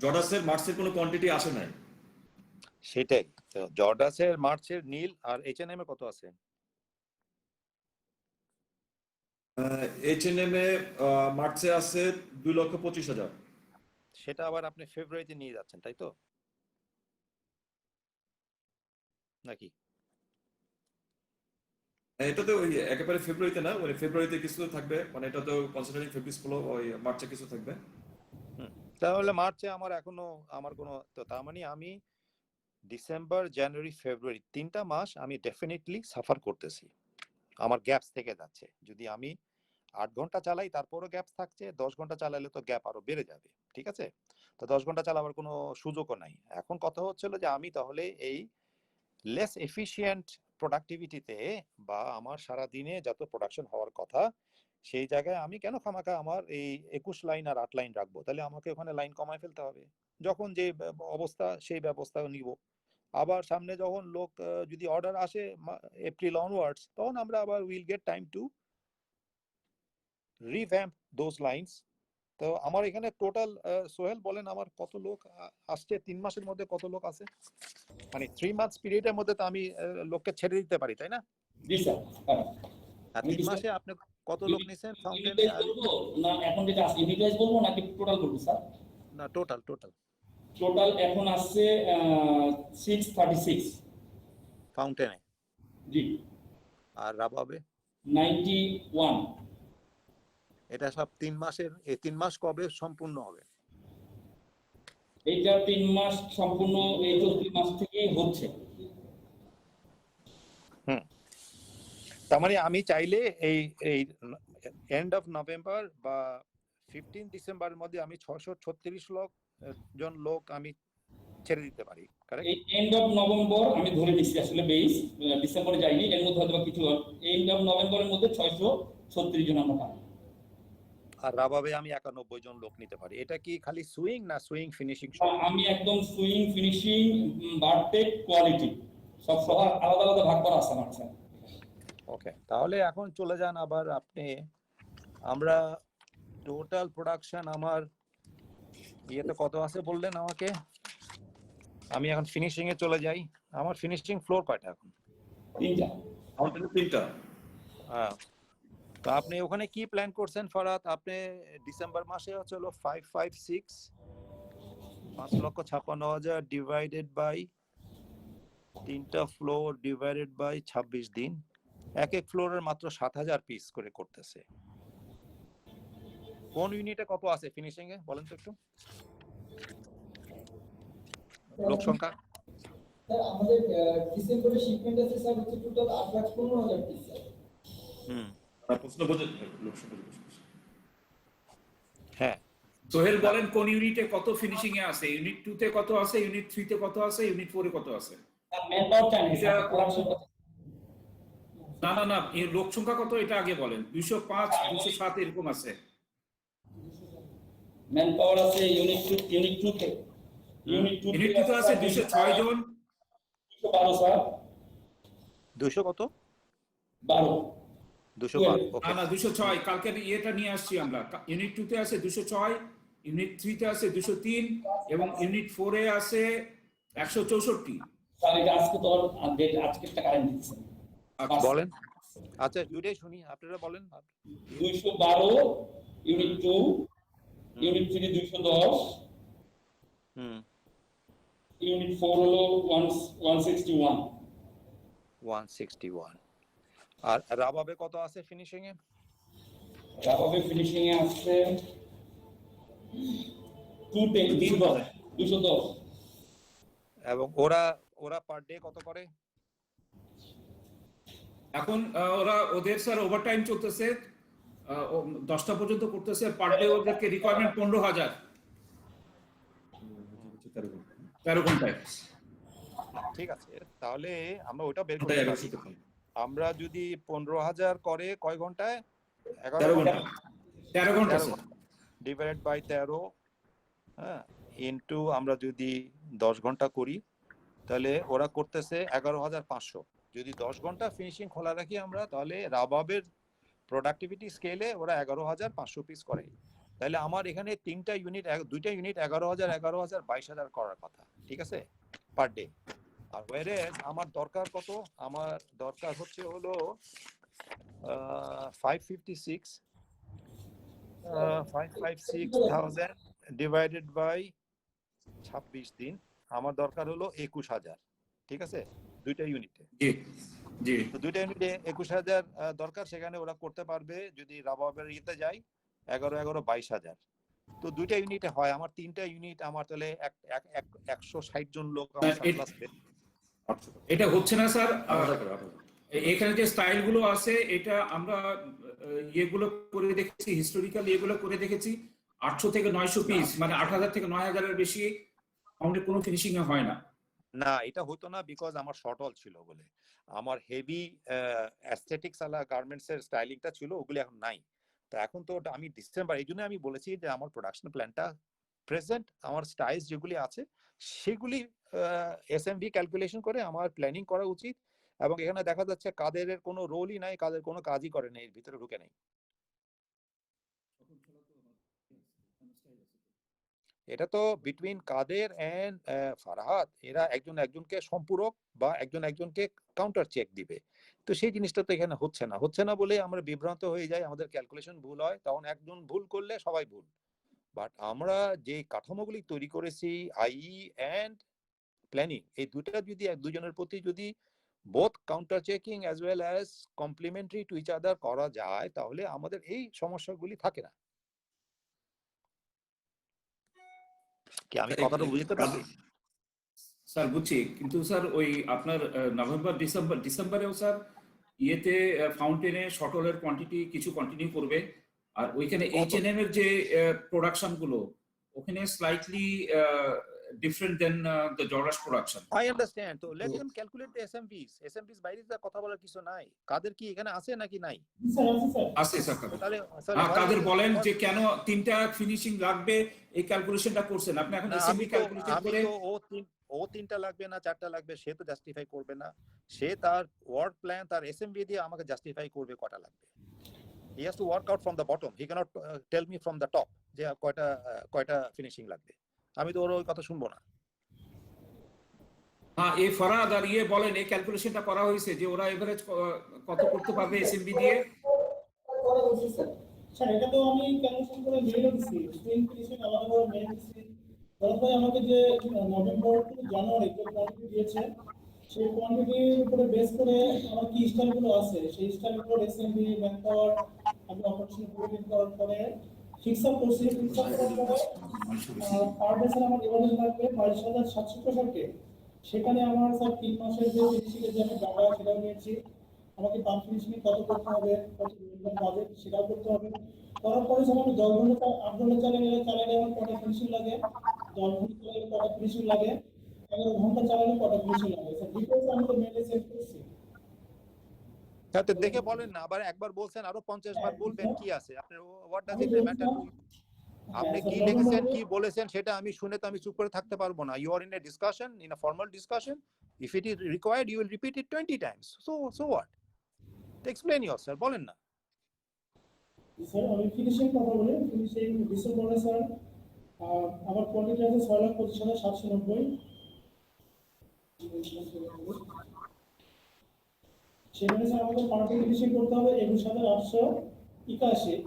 জর্ডাসের মার্চের কোনো কোয়ান্টিটি আসে নাই। সেটাই তো, জর্ডাসের মার্চের নীল আর H&M এর কত আছে? H&M এ মার্চে আছে 2,25,000। সেটা আবার আপনি ফেব্রুয়ারিতে নিয়ে যাচ্ছেন তাই তো নাকি? এটা তো ওই একেবারে ফেব্রুয়ারিতে না, মানে ফেব্রুয়ারিতে কিছু থাকবে, মানে এটা তো কনসিডারিং ফেব্রিক্স গুলো ওই মার্চে কিছু থাকবে। তাহলে মার্চে আমার কোনো তো, তার মানে আমি ডিসেম্বর, জানুয়ারি, ফেব্রুয়ারি 3টা মাস আমি ডেফিনেটলি সাফার করতেছি, আমার গ্যাপস থেকে যাচ্ছে। যদি আমি 8 ঘন্টা চালাই তারপরও গ্যাপস থাকছে, 10 ঘন্টা চালালে তো গ্যাপ আরো বেড়ে যাবে, ঠিক আছে? তো 10 ঘন্টা চালাবার কোনো সুযোগও নাই। এখন কথা হচ্ছিল যে আমি তাহলে এই লেস এফিশিয়েন্ট প্রোডাক্টিভিটিতে বা আমার সারা দিনে যত প্রোডাকশন হওয়ার কথা সেই জায়গায় আমি কেন খামাখা আমার এই 21 লাইন আর 8 লাইন রাখবো? তাহলে আমাকে ওখানে লাইন কমায় ফেলতে হবে। যখন যে অবস্থা সেই ব্যবস্থা নিব। আবার সামনে যখন লোক যদি অর্ডার আসে এপ্রিল অনওয়ার্ডস, তখন আমরা আবার will get time to revamp those lines. তো আমার এখানে টোটাল সোহেল বলেন আমার কত লোক আসছে 3 মাসের মধ্যে, কত লোক আছে? মানে 3 মান্থস পিরিয়ডের মধ্যে তো আমি লোককে ছেড়ে দিতে পারি তাই না? জি স্যার। আর 3 মাসে আপনি কত লোক নিছেন ফাউন্টেনে? না এখন যেটা আছে ইউনিটাইজ বলবো নাকি টোটাল বলবো স্যার? না টোটাল টোটাল এখন আসছে 636 ফাউন্টেনে। জি। আর রাবাবে 91। এটা সব 3 মাসের। এই 3 মাস কবে সম্পূর্ণ হবে? এইটা 3 মাস সম্পূর্ণ এই 3 মাস থেকেই হচ্ছে। তার মানে আমি চাইলে এই এন্ড অফ নভেম্বর বা 15 ডিসেম্বরের মধ্যে আমি 636 জন লোক আমি ছেড়ে দিতে পারি, কারেক্ট? এই এন্ড অফ নভেম্বর আমি ধরে নিচ্ছি আসলে বেস, ডিসেম্বরে যাইনি, এর মধ্যে হয়তো কিছু এন্ড অফ নভেম্বরের মধ্যে 636 জন আমরা পাবো। আর রাবাবে আমি 91 জন লোক নিতে পারি। এটা কি খালি সুইং না সুইং ফিনিশিং? আমি একদম সুইং, ফিনিশিং, বারটেক, কোয়ালিটি সব সবার আলাদা আলাদা ভাগ করা আছে আমার স্যার। ওকে, তাহলে এখন চলে যান আবার আপনি। আমরা টোটাল প্রোডাকশন আমার ইয়েতে কত আছে বললেন আমাকে? আমি এখন ফিনিশিং এ চলে যাই। আমার ফিনিশিং ফ্লোর কয়টা এখন? 3টা। ফাউন্টেনে 3টা। হ্যাঁ, তো আপনি ওখানে কি প্ল্যান করছেন ফরাত? আপনি ডিসেম্বর মাসে হচ্ছে হলো 556 5,56,000 ডিভাইডেড বাই 3টা ফ্লোর ডিভাইডেড বাই 26 দিন, এক এক ফ্লোরের মাত্র 7,000 পিস করে করতেছে। কোন ইউনিটে কত আছে ফিনিশিং এ বলেন তো একটু, লোক সংখ্যা? স্যার আমাদের ডিসেম্বরে শিপমেন্ট আছে স্যার হচ্ছে টোটাল 8,15,000 পিস স্যার। প্রশ্ন বোঝেন লোক সংখ্যা। হ্যাঁ, সোহেল বলেন কোন ইউনিটে কত ফিনিশিং এ আছে, ইউনিট 2 তে কত আছে, ইউনিট 3 তে কত আছে, ইউনিট 4 এ কত আছে? ম্যান পাওয়ার চাই এটা প্রোডাকশন কত? না এই লোক সংখ্যা কত এটা আগে বলেন। 205 207 এরকম আছে। ম্যান পাওয়ার আছে ইউনিট 2 তে। ইউনিট 2 তে আছে 206 জন। 212 স্যার। 200 কত? 12। 212। ওকে, না 206 কালকে ইয়েটা নিয়ে আসছি আমরা। ইউনিট 2 তে আছে 206, ইউনিট 3 তে আছে 203 এবং ইউনিট 4 এ আছে 164। স্যার এটা আজকে তো আপডেট, আজকেরটা কারেন্ট দিচ্ছেন। বলেন। আচ্ছা দুইটাই শুনি, আপনারা বলেন। 212 ইউনিট 2, ইউনিট 3 210, ইউনিট 4 হলো 161। 161। আর রাবাবে কত আছে ফিনিশিং এ? রাবাবে ফিনিশিং এ আছে 210। এবং ওরা পার ডে কত করে? এখন ওদের স্যার ওভারটাইম চলতেছে, 10টা পর্যন্ত করতেছে। পার ডে ওদেরকে রিকোয়ারমেন্ট 15,000 13 ঘন্টায়। ঠিক আছে, তাহলে আমরা ওটা বের করতে পারি। আমরা যদি 15,000 করে কয় ঘন্টায়? 13 ঘন্টা ডিভাইডেড বাই 13, হ্যাঁ, ইনটু আমরা যদি 10 ঘন্টা করি তাহলে ওরা করতেছে 11,500। যদি 10 ঘন্টা ফিনিশিং খোলা রাখি আমরা, তাহলে রাবাবের প্রোডাক্টিভিটি স্কেলে ওরা 11,500 পিস করে, তাহলে আমার এখানে দুইটা ইউনিট 11,000 22,000 করার কথা, ঠিক আছে, পার ডে। আর ওয়ারেজ আমার দরকার কত, আমার দরকার হচ্ছে হলো 556,000 ডিভাইডেড বাই 26 দিন, আমার দরকার হলো 21,000, ঠিক আছে, দুইটা ইউনিটে। জি জি তো দুইটা ইউনিটে 21,000 দরকার, সেখানে ওরা করতে পারবে যদি রাবাবের ইয়েতে যায় 22,000। তো দুইটা ইউনিটে হয় আমার 3টা ইউনিট, আমার তাহলে 160 জন লোক আমার সাপ্লাস। এটা হচ্ছে না স্যার। এখানে যে স্টাইল গুলো আছে এটা আমরা ইয়েগুলো করে দেখেছি, হিস্টোরিক্যাল ইয়েগুলো করে দেখেছি, 800 থেকে 900 পিস, মানে 8,000 থেকে 9,000 এর বেশি আমাদের কোনো ফিনিশিং এ হয় না। না, এটা হতো না বিকজ আমার শর্ট অল ছিল বলে। আমার হেভি অ্যাস্থেটিক্স আলা গার্মেন্টস এর স্টাইলিংটা ছিল, ওগুলো এখন নাই। তো এখন তো আমি ডিসেম্বর, এই জন্য আমি বলেছি যে আমার প্রোডাকশন প্ল্যানটা প্রেজেন্ট, আমার স্টাইলস যেগুলি আছে সেগুলি এসএমভি ক্যালকুলেশন করে আমার প্ল্যানিং করা উচিত। এবং এখানে দেখা যাচ্ছে কাদের কোনো রোলই নাই, কাদের কোনো কাজই করে নাই, এর ভিতরে ঢুকে নাই। এটা তো বিটুইন কাদের এন্ড ফারহাদ, এরা একজন একজনকে সম্পূরক বা একজন একজনকে কাউন্টার চেক দিবে। তো সেই জিনিসটা তো এখানে হচ্ছে না বলে আমরা বিভ্রান্ত হয়ে যাই, আমাদের ক্যালকুলেশন ভুল হয়, তখন একজন ভুল করলে সবাই ভুল। বাট আমরা যে কাঠামোগুলি তৈরি করেছি, আইই এন্ড প্ল্যানিং, এই দুটা যদি দুজনের প্রতি যদি both counter checking as well as complimentary to each other করা যায়, তাহলে আমাদের এই সমস্যাগুলি থাকে না। কি আমি কথাটা বুঝতে পারছি? স্যার বুঝছি, কিন্তু স্যার ওই আপনার নভেম্বর ডিসেম্বরেও স্যার ইয়েতে ফাউন্টেনে শটলের কোয়ান্টিটি কিছু কন্টিনিউ করবে, আর ওইখানে এইচএনএম এর যে প্রোডাকশন গুলো ওখানে slightly different than the Jordan's production. I understand. তো let them calculate the SMVs বাইরে যা কথা বলার কিছু নাই। কাদের কি এখানে আছে নাকি নাই? স্যার আছে স্যার। আছে স্যার। তাহলে কাদের বলেন যে কেন 3টা ফিনিশিং লাগবে, এই ক্যালকুলেশনটা করছেন আপনি এখন এসএমভি ক্যালকুলেশন করে। ও 3টা লাগবে না 4টা লাগবে সে তো জাস্টিফাই করবে না, সে তার ওয়ার্ক প্ল্যান তার এসএমভি দিয়ে আমাকে জাস্টিফাই করবে কটা লাগবে। He has to work out from the bottom, he cannot tell me from the top যে কয়টা ফিনিশিং লাগবে। আমি তো ওর ওই কথা শুনবো না। হ্যাঁ, এই ফরহাদ আর ইয়ে বলেন এই ক্যালকুলেশনটা করা হয়েছে যে ওরা এভারেজ কত করতে পারবে এসএমবি দিয়ে? করা হয়েছে স্যার। স্যার এটা তো আমি ক্যালকুলেশন করে মেইল দিছি, সুইং ফিনিশিং আলাদা করে মেইল দিছি। তারপরে আমাকে যে নভেম্বর টু জানুয়ারি যে কোয়ান্টিটি দিয়েছে সেই কোয়ান্টিটির উপরে বেস করে আমার কি স্টাইলগুলো আছে সেই স্টাইলগুলো এসএমবি মেথড আমি অপারেশন কোঅর্ডিনেট করার পরে ফিক্স আপ করছি। ফিক্স আপ করার পরে পার ডে স্যার আমার এভারেজ লাগবে 22,765 সেখানে আমার স্যার 3 মাসের যে ফিনিশিংয়ের যে আমি টাকা সেটাও নিয়েছি। আমাকে পাম্প ফিনিশিং কত করতে হবে, কত মিনিমাম বাজেট সেটাও করতে হবে। করার পরে স্যার আমি 10 ঘন্টা 8 ঘন্টা চালালে আমার কত ফিনিশিং লাগে, 10 ঘন্টা চালালে কত ফিনিশিং লাগে, 11 ঘন্টা চালালে কত ফিনিশিং লাগে। স্যার ডিটেইলস আমি তো মেইলে সেন্ড করছি। তাতে দেখে বলেন না, আবার একবার বলছেন আরো 50 বার বলবেন কি আছে আপনার, হোয়াট ডাজ ইট ম্যাটার? আপনি কি লিখেছেন কি বলেছেন সেটা আমি শুনে তো আমি চুপ করে থাকতে পারবো না। You are in a discussion, in a formal discussion, if it is required you will repeat it 20 times. So what, explain yourself, বলেন না। স্যার আমি ফিনিশিং কথা বলি। ফিনিশিং ডিসেম্বরে স্যার আমার কোয়ান্টিটি আছে 6,25,790। সেখানে স্যার আমাকে পার ডে ফিনিশিং করতে হবে 21,881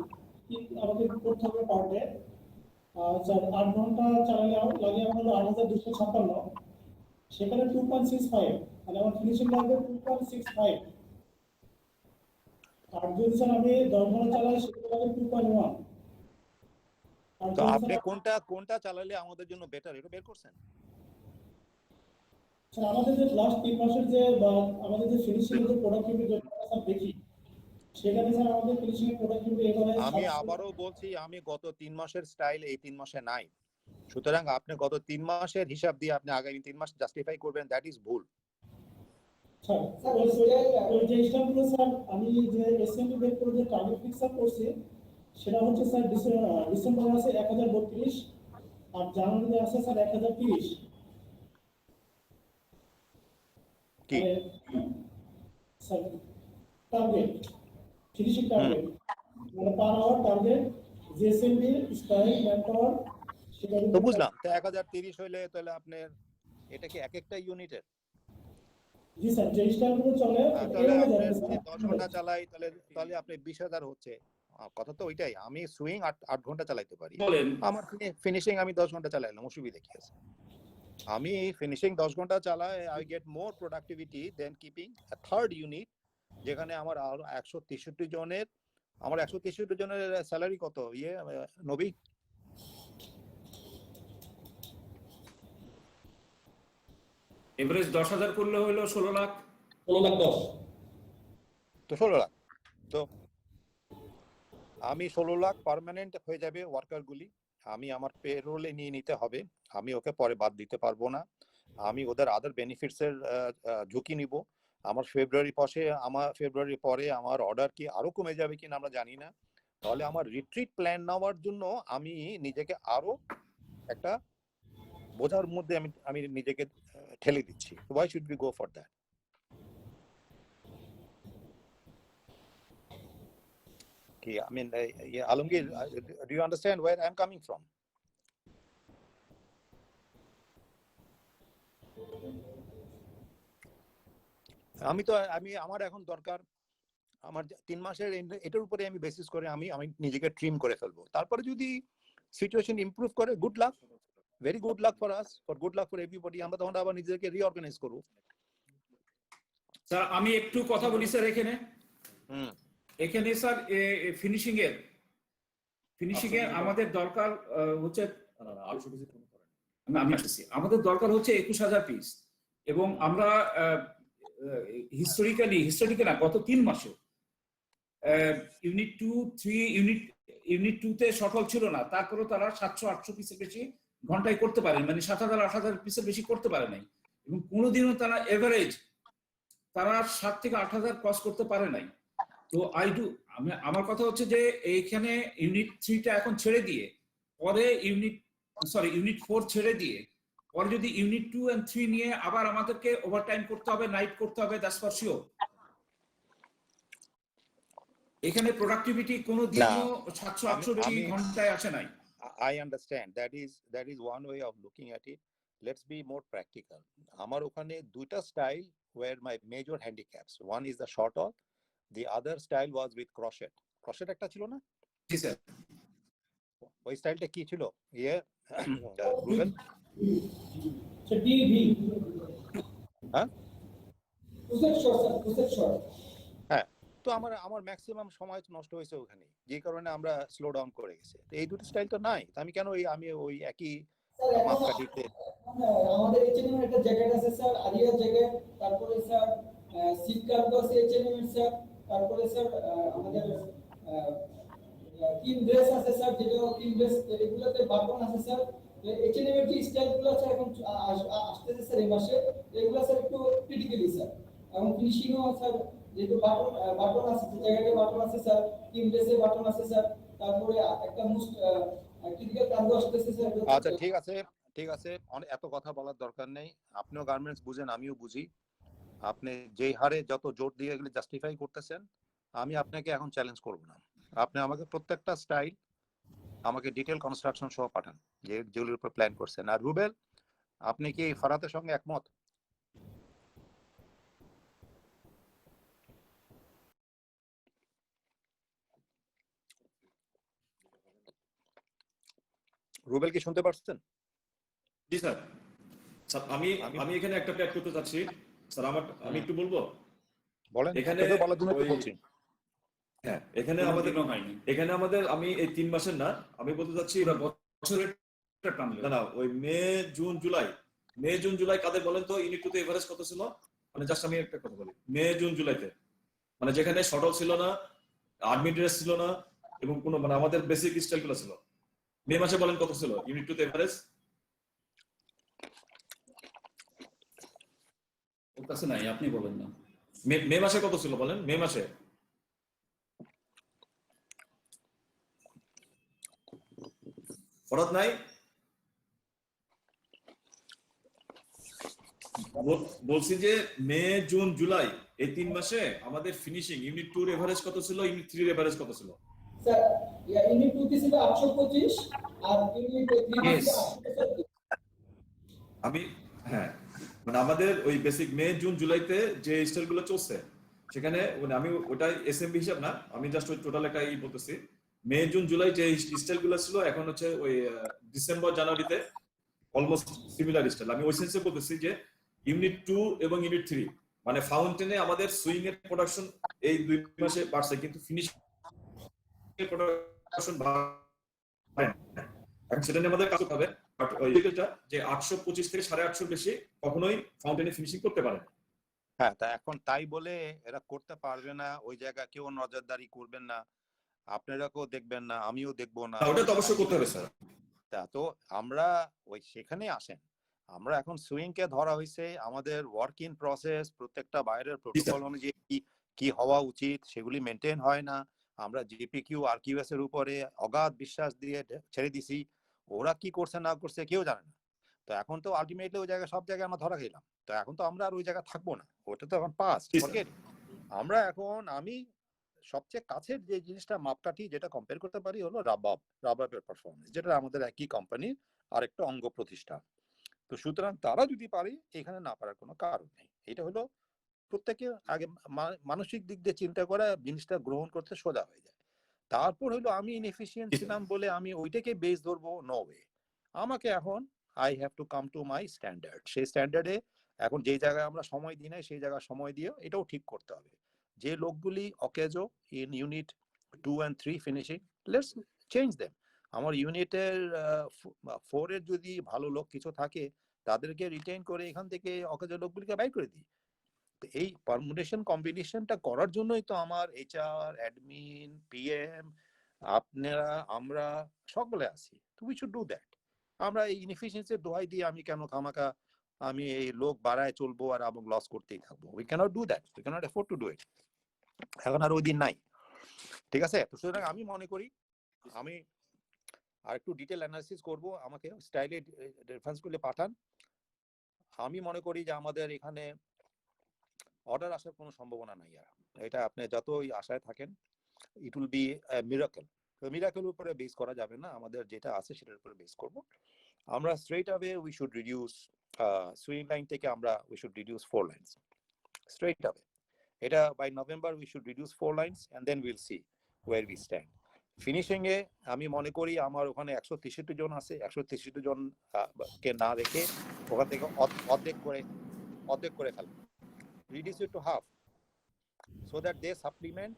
আমাকে করতে হবে পার ডে। স্যার 8 ঘন্টা চালালে লাগে আমার 8,256, সেখানে 2.65 মানে আমার ফিনিশিং লাগবে 2.65। আর যদি স্যার আমি 10 ঘন্টা চালাই সেটা লাগে 2.1। তো আপনি কোনটা চালালে আমাদের জন্য বেটার এটা বের করছেন? স্যার আমাদের যে লাস্ট 3 মাসের যে আমাদের যে ফিনিশিং এর যে প্রোডাক্টিভিটি যেটা স্যার দেখি সেখানে স্যার আমাদের ফিনিশিং এর প্রোডাক্টিভিটি এভারেজ। আমি আবারও বলছি আমি গত 3 মাসের স্টাইল এই 3 মাসে নাই, সুতরাং আপনি গত 3 মাসের হিসাব দিয়ে আপনি আগামী 3 মাস জাস্টিফাই করবেন, দ্যাট ইজ ভুল। স্যার ওই যে স্টাইলগুলো স্যার আমি যে এসএমবি বের করে যে টার্গেট ফিক্স আপ করছি সেটা হচ্ছে স্যার ডিসেম্বরে আছে 1,032 আর জানুয়ারিতে আছে স্যার 1,030। কি স্যার টার্গেট ফিনিশিং টার্গেট মানে per hour target GSMB style man power সেটা তো বুঝলাম, তো 1030 হইলে তাহলে আপনার এটা কি এক একটা ইউনিটের? জি স্যার যে স্টাইলগুলো চলে তাহলে এভাবে আপনার যাবে যদি 10 ঘন্টা চালাই তাহলে তাহলে আপনি 20,000 হচ্ছে। কথা তো ওইটাই, আমি সুইং 8 ঘন্টা চালাইতে পারি, বলেন আমার ফিনিশিং আমি 10 ঘন্টা চালাইলাম, অসুবিধা কি আছে? আমি ফিনিশিং 10 ঘন্টা চালাই, I get more productivity than keeping a third unit, যেখানে আমার আরো 163 জনের, আমার 163 জনের স্যালারি কত নবী? এভারেজ 10,000 করলে হলো 16 লাখ। 16,10,000। তো 16 লাখ। তো আমি 16 লাখ পার্মানেন্ট হয়ে যাবে ওয়ার্কারগুলি, আমি আমার পেরোলে নিয়ে নিতে হবে, আমি ওকে পরে বাদ দিতে পারবো না, আমি ওদের আদার বেনিফিটস এর ঝুঁকি নিব। আমার ফেব্রুয়ারি পরে আমার অর্ডার কি আরো কমে যাবে কিনা আমরা জানি না, তাহলে আমার রিট্রিট প্ল্যান নেওয়ার জন্য আমি নিজেকে আরো একটা বোঝার মধ্যে আমি নিজেকে ঠেলে দিচ্ছি। Why should be go for that? I mean, Alamgir, do you understand where I'm coming from? আমি আমার এখন দরকার, আমার 3 মাসের এটার উপরে আমি বেসিস করে আমি নিজেকে ট্রিম করে ফেলবো, তারপরে যদি সিচুয়েশন ইমপ্রুভ করে good luck, very good luck for us, for good luck for everybody, আমরা তখন আবার নিজেকে রিঅর্গানাইজ করব। স্যার আমি একটু কথা বলি স্যার এখানে স্যার ফিনিশিং এর আমাদের দরকার হচ্ছে আমি আসছি, আমাদের দরকার হচ্ছে 21,000 পিস, এবং আমরা হিস্টোরিক্যালি না গত 3 মাসে ইউনিট 2 3 ইউনিট 2 তে সফল ছিল না, তারপরে তারা 700-800 পিসের বেশি ঘন্টায় করতে পারেন, মানে 7,000-8,000 পিসের বেশি করতে পারে নাই, এবং কোনোদিনও তারা এভারেজ 7 থেকে 8,000 ক্রস করতে পারে নাই। তো আমার কথা হচ্ছে যে এইখানে ইউনিট 3টা এখন ছেড়ে দিয়ে পরে ইউনিট 4 ছেড়ে দিয়ে পরে যদি ইউনিট 2 and 3 নিয়ে আবার আমাদেরকে ওভারটাইম করতে হবে, নাইট করতে হবে, দ্যাটস ফর শিওর। এখানে প্রোডাক্টিভিটি কোনো দিনও 700-800 ঘন্টায় আসে নাই। I understand, that is one way of looking at it. Let's be more practical. আমার ওখানে দুইটা style were my major handicaps. One is the short haul, the other style was with crochet একটা ছিল না? জি স্যার। ওই স্টাইলটা কি ছিল? রুবেল? ডিভি হ্যাঁ প্রসেস শর্ট। হ্যাঁ, তো আমার ম্যাক্সিমাম সময় নষ্ট হয়েছে ওখানে, যে কারণে আমরা স্লো ডাউন করে গেছি। তো এই দুটো স্টাইল তো নাই, আমি কেন আমি ওই একই মাপকাঠিতে? আমাদের এইচএনএম একটা জ্যাকেট আছে স্যার, আরিয়া জ্যাকেট, তারপরে স্যার সিট কার্ড আছে এইচএনএম এর স্যার, তারপরে স্যার আমাদের টিম ড্রেস আছে স্যার, যেটা টিম ড্রেস এগুলোতে বাটন আছে স্যার। এইচএনএম এর যে স্টাইলগুলো আছে এখন আসতেছে স্যার এই মাসে, এগুলো স্যার একটু ক্রিটিক্যালি স্যার, এবং ফিনিশিংও স্যার যেহেতু বাটন আছে, জ্যাকেটে বাটন আছে স্যার, টিম ড্রেসে বাটন আছে স্যার, তারপরে একটা মোস্ট ক্রিটিক্যাল কাজ আসতেছে স্যার। আচ্ছা ঠিক আছে, এত কথা বলার দরকার নেই, আপনিও গার্মেন্টস বুঝেন, আমিও বুঝি, আপনি যেই হারে যত জোর দিয়ে এগুলো জাস্টিফাই করতেছেন, আমি আপনাকে এখন চ্যালেঞ্জ করব না, আপনি আমাকে প্রত্যেকটা স্টাইল আমাকে ডিটেল কনস্ট্রাকশন সহ পাঠান যেগুলোর উপর প্ল্যান করছেন। আর রুবেল, আপনি কি ফারাতের সঙ্গে একমত? রুবেল কি শুনতে পাচ্ছেন? জি স্যার। স্যার আমি এখানে একটা অ্যাড করতে চাচ্ছি স্যার, আমি একটু বলবো? বলেন। এখানে বলার জন্য বলছি। হ্যাঁ, এখানে আমাদের আমি এই 3 মাসের না, আমি বলতে চাচ্ছি বছরের না ওই মে জুন জুলাই কাদের বলেন তো ইউনিট 2 তে এভারেজ কত ছিল? মানে জাস্ট আমি একটা কথা বলি, মে জুন জুলাইতে, মানে যেখানে শটল ছিল না, আর্মি ড্রেস ছিল না, এবং কোনো মানে আমাদের বেসিক স্টাইলগুলো ছিল, মে মাসে বলেন কত ছিল ইউনিট 2 তে এভারেজ? ওর কাছে নাই, আপনি বলেন না। মে মাসে কত ছিল বলেন? মে মাসে হঠাৎ নাই? বলছি যে মে জুন জুলাই এই 3 মাসে আমাদের ফিনিশিং ইউনিট 2 এর এভারেজ কত ছিল, ইউনিট 3 এর এভারেজ কত ছিল? স্যার ইউনিট 2 তে ছিল 825 আর ইউনিট 3 তে Yes. ছিল 870। আমি হ্যাঁ মানে আমাদের ওই বেসিক মে জুন জুলাইতে যে স্টাইলগুলো চলছে সেখানে মানে আমি ওটাই এসএমবি হিসাব না, আমি জাস্ট ওই টোটাল একাই বলতেছি। মে জুন জুলাই যে স্টাইলগুলো ছিল এখন হচ্ছে ওই ডিসেম্বর জানুয়ারিতে অলমোস্ট সিমিলার স্টাইল। আমি ওই সেন্সে বলতেছি যে ইউনিট 2 এবং ইউনিট 3 মানে ফাউন্টেনে আমাদের সুইং এর প্রোডাকশন এই 2 মাসে বাড়ছে কিন্তু ফিনিশিং এর প্রোডাকশন বাড়ে না। এখন সেটা নিয়ে আমাদের কাজ করতে হবে। বাট ওই দিকটা যে 825 থেকে 850 বেশি কখনোই ফাউন্টেনে ফিনিশিং করতে পারে না। হ্যাঁ, তা এখন তাই বলে এরা করতে পারবে না, ওই জায়গা কেউ নজরদারি করবেন না, আপনারা কেউ দেখবেন না, আমিও দেখবো না। ওটা তো অবশ্যই করতে হবে স্যার। তা তো আমরা ওই সেখানে আসেন, আমরা এখন সুইং কে ধরা হয়েছে আমাদের ওয়ার্ক ইন প্রসেস, প্রত্যেকটা বাইরের প্রোটোকল অনুযায়ী কি হওয়া উচিত সেগুলি মেনটেন হয় না। আমরা জিপিকিউ আর কিউএস এর উপরে অগাধ বিশ্বাস দিয়ে ছেড়ে দিছি, ওরা কি করছে না করছে কেউ জানে না। তো এখন তো আলটিমেটলি ওই জায়গায় সব জায়গায় আমরা ধরা খেলাম, তো এখন তো আমরা আর ওই জায়গায় থাকবো না, ওটা তো এখন পাস্ট। আমরা এখন আমি সবচেয়ে কাছের যে জিনিসটা মাপকাঠি যেটা কম্পেয়ার করতে পারি হলো রাবাবের পারফরমেন্স, যেটা আমাদের একই কোম্পানির আরেকটা অঙ্গ প্রতিষ্ঠান। তো সুতরাং তারা যদি পারে এখানে না পারার কোনো কারণ নেই। এটা হলো প্রত্যেকে আগে মানসিক দিক দিয়ে চিন্তা করা, জিনিসটা গ্রহণ করতে সোজা হয়ে যায়। তারপর হলো আমি ইনএফিশিয়েন্ট ছিলাম বলে আমি ওইটাকে বেস ধরবো, নো ওয়ে। আমাকে এখন I have to come to my standard. সেই স্ট্যান্ডার্ডে এখন যেই জায়গায় আমরা সময় দিই না সেই জায়গায় সময় দিয়ে এটাও ঠিক করতে হবে। যে লোকগুলি অকেজো in unit 2 and 3 finishing, let's change them. আমার ইউনিটের 4 এর যদি ভালো লোক কিছু থাকে তাদেরকে রিটেইন করে এখান থেকে অকেজো লোকগুলিকে বাইর করে দিই। এই পারমুটেশন কম্বিনেশনটা করার জন্যই তো আমার এইচআর, অ্যাডমিন, পিএম, আপনারা আমরা সকলে আছি। তো উই শুড ডু দ্যাট। আমরা এই ইনএফিশিয়েন্সির দোহাই দিয়ে আমি কেন খামাকা আমি এই লোক বাড়ায় চলবো আর এবং লস করতেই থাকবো? We cannot do that, we cannot afford to do it. এখন আর ওই দিন নাই, ঠিক আছে? তো সুতরাং আমি মনে করি আমি আর একটু ডিটেল অ্যানালিসিস করব, আমাকে স্টাইলে রেফারেন্স গুলো পাঠান। আমি মনে করি যে আমাদের এখানে অর্ডার আসার কোনো সম্ভাবনা নাই। আর এটা আপনি যতই আশায় থাকেন, ইট উইল বি মিরাকল। তো মিরাকলের উপরে বেস করা যাবে না, আমাদের যেটা আছে সেটার উপরে বেস করব। আমরা straight away we should reduce swing line থেকে আমরা we should reduce 4 lines straight away. এটা by November we should reduce 4 lines and then will see where we stand. Finishing এ আমি মনে করি আমার ওখানে 163 জন আছে, 163 জন কে না রেখে ওখান থেকে অর্ধেক করে ফেলবো, reduce it to half so that they supplement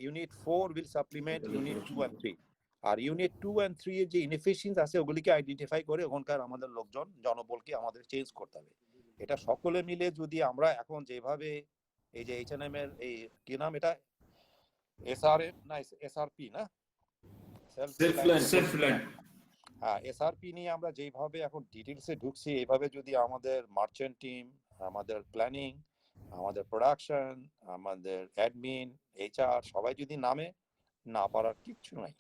unit 4 will supplement unit 2 and 3 R unit 2 and 3 এর যে ইনএফিশিয়েন্সি আছে ওগুলিকে আইডেন্টিফাই করে ওখানকার আমাদের লোকজন জনবলকে আমাদের চেঞ্জ করতে হবে। এটা সকলে মিলে যদি আমরা এখন যেভাবে এই যে এইচএনএম এর এই কি নাম এটা এসআরএম না এসআরপি না সেলফ লাইন, হ্যাঁ এসআরপি নিয়ে আমরা যেভাবে এখন ডিটেইলসে ঢুকছি, এইভাবে যদি আমাদের মার্চেন্ট টিম, আমাদের প্ল্যানিং, আমাদের প্রোডাকশন, আমাদের অ্যাডমিন, এইচআর সবাই যদি নামে, না পারার কিচ্ছু নাই।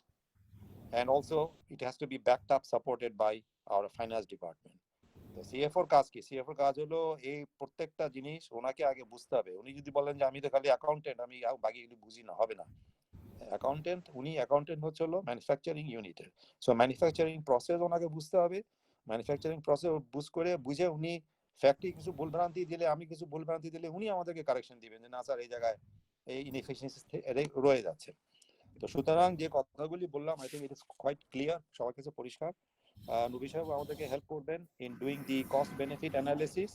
and also it has to be backed up, supported by our finance department. তো সিএফওর কাজ কি? সিএফওর কাজ হলো এই প্রত্যেকটা জিনিস ওনাকে আগে বুঝতে হবে। উনি যদি বলেন যে আমি তো খালি অ্যাকাউন্টেন্ট, আমি বাকি এগুলো বুঝি না, হবে না। অ্যাকাউন্টেন্ট উনি অ্যাকাউন্টেন্ট হচ্ছে হলো ম্যানুফ্যাকচারিং ইউনিটের। সো ম্যানুফ্যাকচারিং প্রসেস ওনাকে বুঝতে হবে। ম্যানুফ্যাকচারিং প্রসেস বুঝে উনি ফ্যাক্টরি কিছু ভুলভ্রান্তি দিলে, আমি কিছু ভুলভ্রান্তি দিলে উনি আমাদেরকে কারেকশন দিবেন যে না স্যার এই জায়গায় এই ইনএফিশিয়েন্সি রয়ে যাচ্ছে। তো সুতরাং যে কথাগুলি বললাম I think it is quite clear, সবার কাছে পরিষ্কার। নবী সাহেব আমাদেরকে হেল্প করবেন in doing the cost benefit analysis,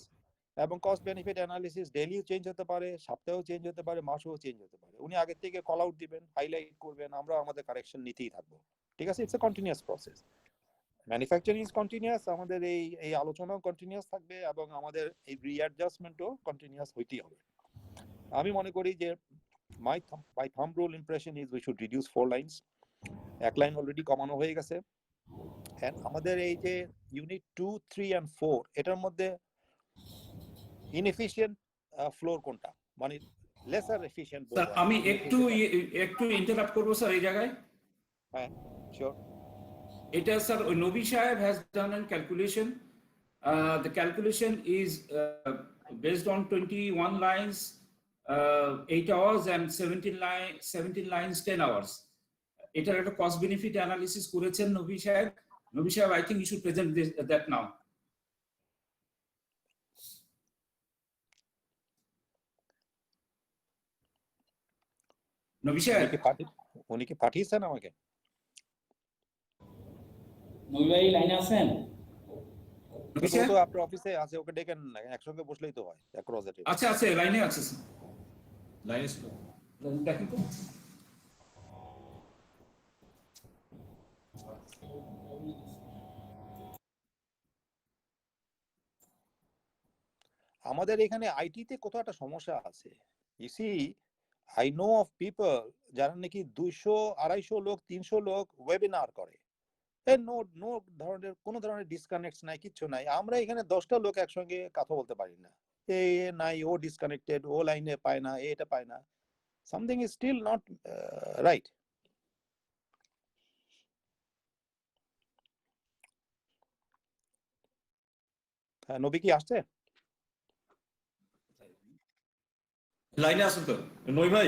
এবং কস্ট বেনিফিট অ্যানালিসিস ডেইলিও চেঞ্জ হতে পারে, সপ্তাহেও চেঞ্জ হতে পারে, মাসেও চেঞ্জ হতে পারে। উনি আগের থেকে কল আউট দিবেন, হাইলাইট করবেন, আমরা আমাদের কারেকশন নিতেই থাকবো, ঠিক আছে? It's a continuous process. Manufacturing is continuous, আমাদের এই আলোচনাও কন্টিনিউয়াস থাকবে এবং আমাদের এই রিঅ্যাডজাস্টমেন্টও কন্টিনিউয়াস হইতেই হবে। আমি মনে করি যে my thumb rule impression is we should reduce 4 lines. এক লাইন অলরেডি কমানো হয়ে গেছে। and আমাদের এই যে ইউনিট 2, 3 and 4 এটার মধ্যে ইনএফিশিয়েন্ট ফ্লোর কোনটা, মানে লেসার এফিশিয়েন্ট? স্যার আমি একটু ইন্টারাপ্ট করব স্যার এই জায়গায়। হ্যাঁ শিওর। এটা স্যার ওই নবী সাহেব has done an calculation The calculation is based on 21 lines, 8 hours, and 17 lines, 10 hours. এটার একটা cost benefit analysis করেছেন নবী সাহেব। নবী সাহেব, I think you should present that now. নবী সাহেব, উনি কি পাঠিয়েছেন আমাকে? নবী ভাই লাইনে আছেন? নবী ও সাহেব, তো আপনার অফিসে আছে, ওকে ডেকেন না, একসঙ্গে বসলেই তো হয় অ্যাক্রস দ্য টেবিল। আচ্ছা আছে, লাইনে আছে, লাইনে ছিল। দেখেন তো। আমাদের এখানে আইটিতে কোথাও একটা সমস্যা আছে। You see, I know of people যারা নাকি 200-250 লোক 300 লোক ওয়েবিনার করে, নো ধরনের কোনো ধরনের ডিসকানেক্ট নাই, কিচ্ছু নাই। আমরা এখানে 10টা লোক একসঙ্গে কথা বলতে পারি না, এ নাই, ও ডিসকানেক্টেড, ও লাইনে পায় না, এটা পায় না। Something is still not right. হ্যাঁ, নবী কি আসছে? লাইনে আসুন তো নই ভাই।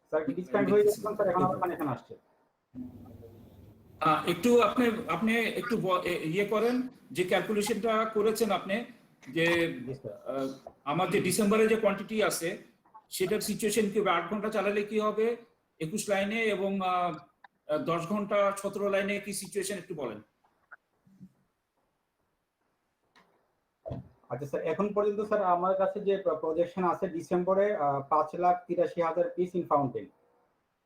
স্যার কি ডিসকানেক্ট হয়ে যাচ্ছে স্যার, এখন আবার কানেকশন আসছে। একটু আপনি একটু ইয়ে করেন, যে ক্যালকুলেশনটা করেছেন আপনি, যে আমার যে ডিসেম্বরে যে কোয়ান্টিটি আছে সেটার সিচুয়েশন কি হবে, 8 ঘন্টা চালালে কি হবে 21 লাইনে, এবং 10 ঘন্টা 17 লাইনে কি সিচুয়েশন একটু বলেন। আচ্ছা স্যার, এখন পর্যন্ত স্যার আমার কাছে যে প্রজেকশন আছে ডিসেম্বরে 5,83,000 piece in fountain.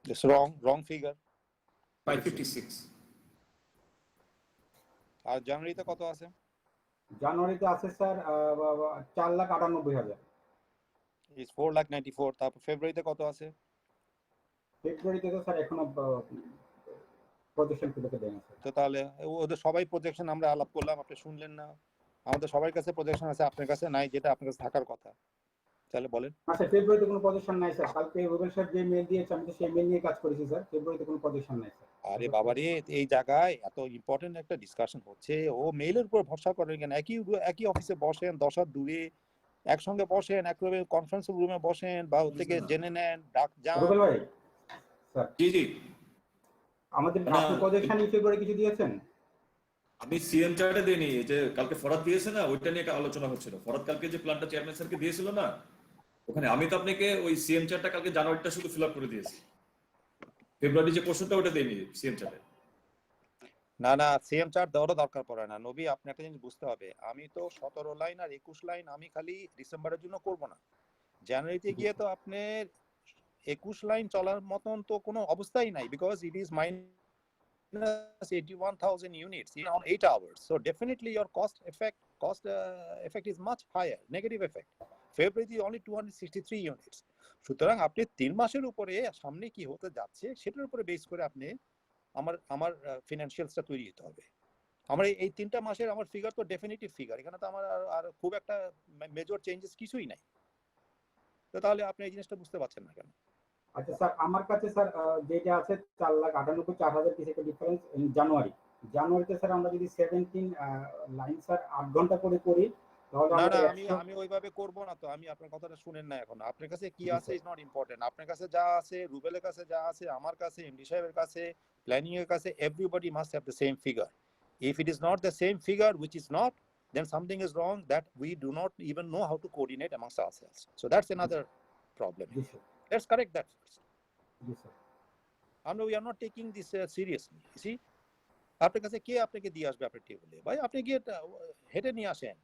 It's wrong figure. 556। আর জানুয়ারিতে কত আছে? জানুয়ারিতে আছে স্যার 4,98,000। Is 4,94,000। তারপর ফেব্রুয়ারিতে কত আছে? ফেব্রুয়ারিতে তো স্যার এখনো প্রজেকশন খুলে দেন স্যার। তো তাহলে ওদের সবাই প্রজেকশন আমরা আলাপ করলাম, আপনি শুনলেন না। আমাদের সবার কাছে প্রজেকশন আছে, আপনার কাছে নাই, যেটা আপনার কাছে থাকার কথা। তাহলে বলেন। আচ্ছা, ফেব্রুয়ারিতে কোনো প্রজেকশন নাই স্যার। কালকে রুবেল স্যার যে মেল দিয়েছে আমি তো সেই মেল নিয়ে কাজ করেছি স্যার। ফেব্রুয়ারিতে কোনো প্রজেকশন নাই স্যার। আরে বাবারে, এই জায়গায় এত ইম্পর্টেন্ট একটা ডিসকাশন হচ্ছে, ও মেইলের উপর ভরসা করেন কেন? একই অফিসে বসেন, 10 হাত দূরে একসঙ্গে বসেন, একভাবে কনফারেন্স রুমে বসেন, বা ওর থেকে জেনে নেন। ডাক যান। রুবেল ভাই স্যার, জি জি, আমাদের আপনি প্রজেকশন এই ফেব্রুয়ারি কিছু দিয়েছেন? আমি সিএম চার্টে দিইনি, যে কালকে ফরাদ দিয়েছে না, ওইটা নিয়ে একটা আলোচনা হচ্ছিল। ফরাদ কালকে যে প্ল্যানটা চেয়ারম্যান স্যারকে দিয়েছিল না, ওখানে আমি তো আপনাকে ওই সিএম চার্টটা কালকে জানুয়ারিটা শুধু ফিল আপ করে দিয়েছি, ফেব্রুয়ারি যে পোর্শনটা ওটা দেইনি সিএম চার্টে। না, সিএম চার্ট দেওয়ারও দরকার পড়ে না। নবী, আপনি একটা জিনিস বুঝতে হবে, আমি তো 17 লাইন আর 21 লাইন আমি খালি ডিসেম্বরের জন্য করব না। জানুয়ারিতে গিয়ে তো আপনার 21 লাইন চলার মতন তো কোনো অবস্থাই নাই, because it is minus 81,000 units in on 8 hours. So definitely your cost effect is much higher, negative effect. February is only 263 units. সুতরাং আপনি 3 মাসের উপরে সামনে কি হতে যাচ্ছে সেটার উপরে বেস করে আপনি আমার ফিনান্সিয়ালসটা তৈরি হতে হবে। আমার এই 3টা মাসের আমার ফিগার তো ডেফিনিটিভ ফিগার, এখানে তো আমার আর খুব একটা মেজর চেঞ্জেস কিছুই নাই। তো তাহলে আপনি এই জিনিসটা বুঝতে পারছেন না কেন? আচ্ছা স্যার, আমার কাছে স্যার যেটা আছে 4,98,000 পিস একটা ডিফারেন্স জানুয়ারিতে স্যার আমরা যদি 17 লাইন স্যার 8 ঘন্টা করে করি তাহলে না, আমি ওইভাবে করব না। তো আমি আপনার কথাটা শুনেন না এখন। আপনার কাছে কি আছে ইজ নট ইম্পর্টেন্ট। আপনার কাছে যা আছে, রুবেলের কাছে যা আছে, আমার কাছে, এমডি সাহেবের কাছে, প্ল্যানিং এর কাছে, everybody must have the same figure. If it is not the same figure, which is not, then something is wrong that we do not even know how to coordinate amongst ourselves. So that's another problem. Let's correct that first. Yes sir. We are not taking this seriously. You see, আপনার কাছে কে আপনাকে দিয়ে আসবে আপনার টেবিলে? ভাই আপনি গিয়ে হেঁটে নিয়ে আসেন।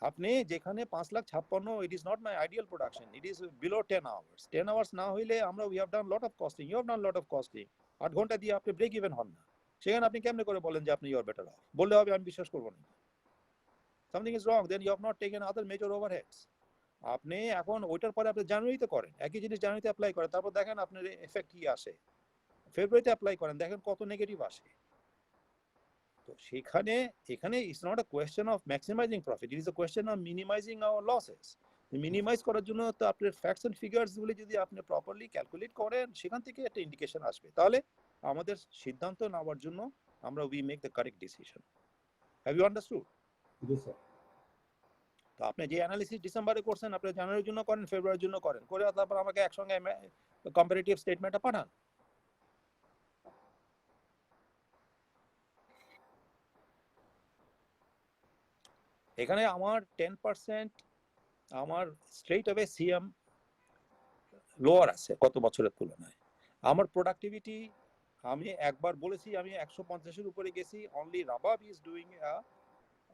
আপনি যেখানে 5,56,000, it is not my ideal production, it is below 10 hours. 10 hours না হইলে আমরা we have done lot of costing, you have done lot of costing, 8 ঘন্টা দিয়ে আপনি ব্রেক ইভেন হন না। সেখানে আপনি কেমনে করে বলেন যে আপনি you are better off? বললে হবে আমি বিশ্বাস করব না। Something is wrong, then you have not taken other major overheads. আপনি এখন ওইটার পরে আপনি জানুয়ারিতে করেন, একই জিনিস জানুয়ারিতে অ্যাপ্লাই করেন, তারপর দেখেন আপনার এফেক্ট কি আসে। ফেব্রুয়ারিতে অ্যাপ্লাই করেন, দেখেন কত নেগেটিভ আসে। তো সেখানে এখানে it's not a question of maximising profit, it is a question of minimising our losses. Minimise করার জন্য তো আপনার ফ্যাক্টস এন্ড ফিগারস গুলি যদি আপনি প্রপারলি ক্যালকুলেট করেন, সেখান থেকে একটা ইন্ডিকেশন আসবে। তাহলে আমাদের সিদ্ধান্ত নেওয়ার জন্য আমরা we make the correct decision. Have you understood? জি স্যার। তো আপনি যে অ্যানালিসিস ডিসেম্বরে করছেন আপনি জানুয়ারির জন্য করেন, ফেব্রুয়ারির জন্য করেন, করে তারপর আমাকে একসঙ্গে কম্পারেটিভ স্টেটমেন্টটা পাঠান। এখানে আমার 10% আমার স্ট্রেট অ্যাওয়ে সিএম লোয়ার আছে গত বছরের তুলনায়। আমার প্রোডাক্টিভিটি আমি একবার বলেছি আমি 150-এর উপরে গেছি। Only rabab is doing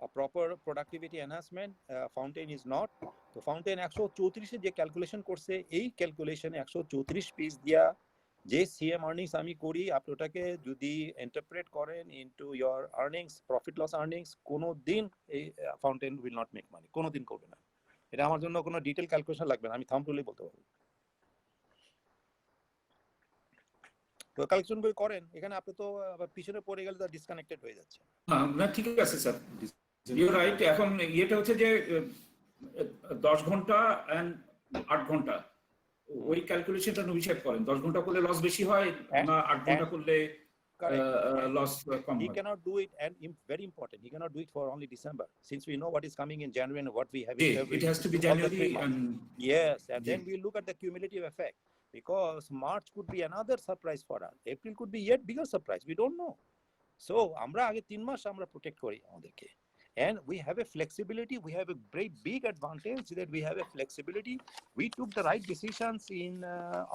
a proper productivity enhancement, Fountain is not. তো Fountain 134 যে ক্যালকুলেশন করছে, এই ক্যালকুলেশনে 134 পিস দিয়া যে সিএম আর্নিংস আমি করি, আপনি ওটাকে যদি ইন্টারপ্রেট করেন into your earnings, profit loss earnings, কোনো দিন এই Fountain will not make money, কোনো দিন করবে না। এটা আমার জন্য কোনো ডিটেল ক্যালকুলেশন লাগবে না, আমি থাম্ব রুলেই বলতে পারবো। তো ক্যালকুলেশন করে করেন, এখানে আপনি তো আবার পিছনে পড়ে গেলে তো ডিসকানেক্টেড হয়ে যাচ্ছে। না ঠিক আছে স্যার, ইউ রাইট। এখন ইয়েটা হচ্ছে যে 10 ঘন্টা এন্ড 8 ঘন্টা ওই ক্যালকুলেশনটা হিসাব করেন। 10 ঘন্টা করলে লস বেশি হয় না 8 ঘন্টা করলে লস কম হয়? He cannot do it, and very important, he cannot do it for only December, since we know what is coming in January and what we have in February. It has to be January and yes, and then we look at the cumulative effect, because March could be another surprise for us, April could be yet bigger surprise, we don't know. So আমরা আগে 3 মাস আমরা protect করি আমাদেরকে, and we have a flexibility, we have a very big advantage that we have a flexibility. We took the right decisions in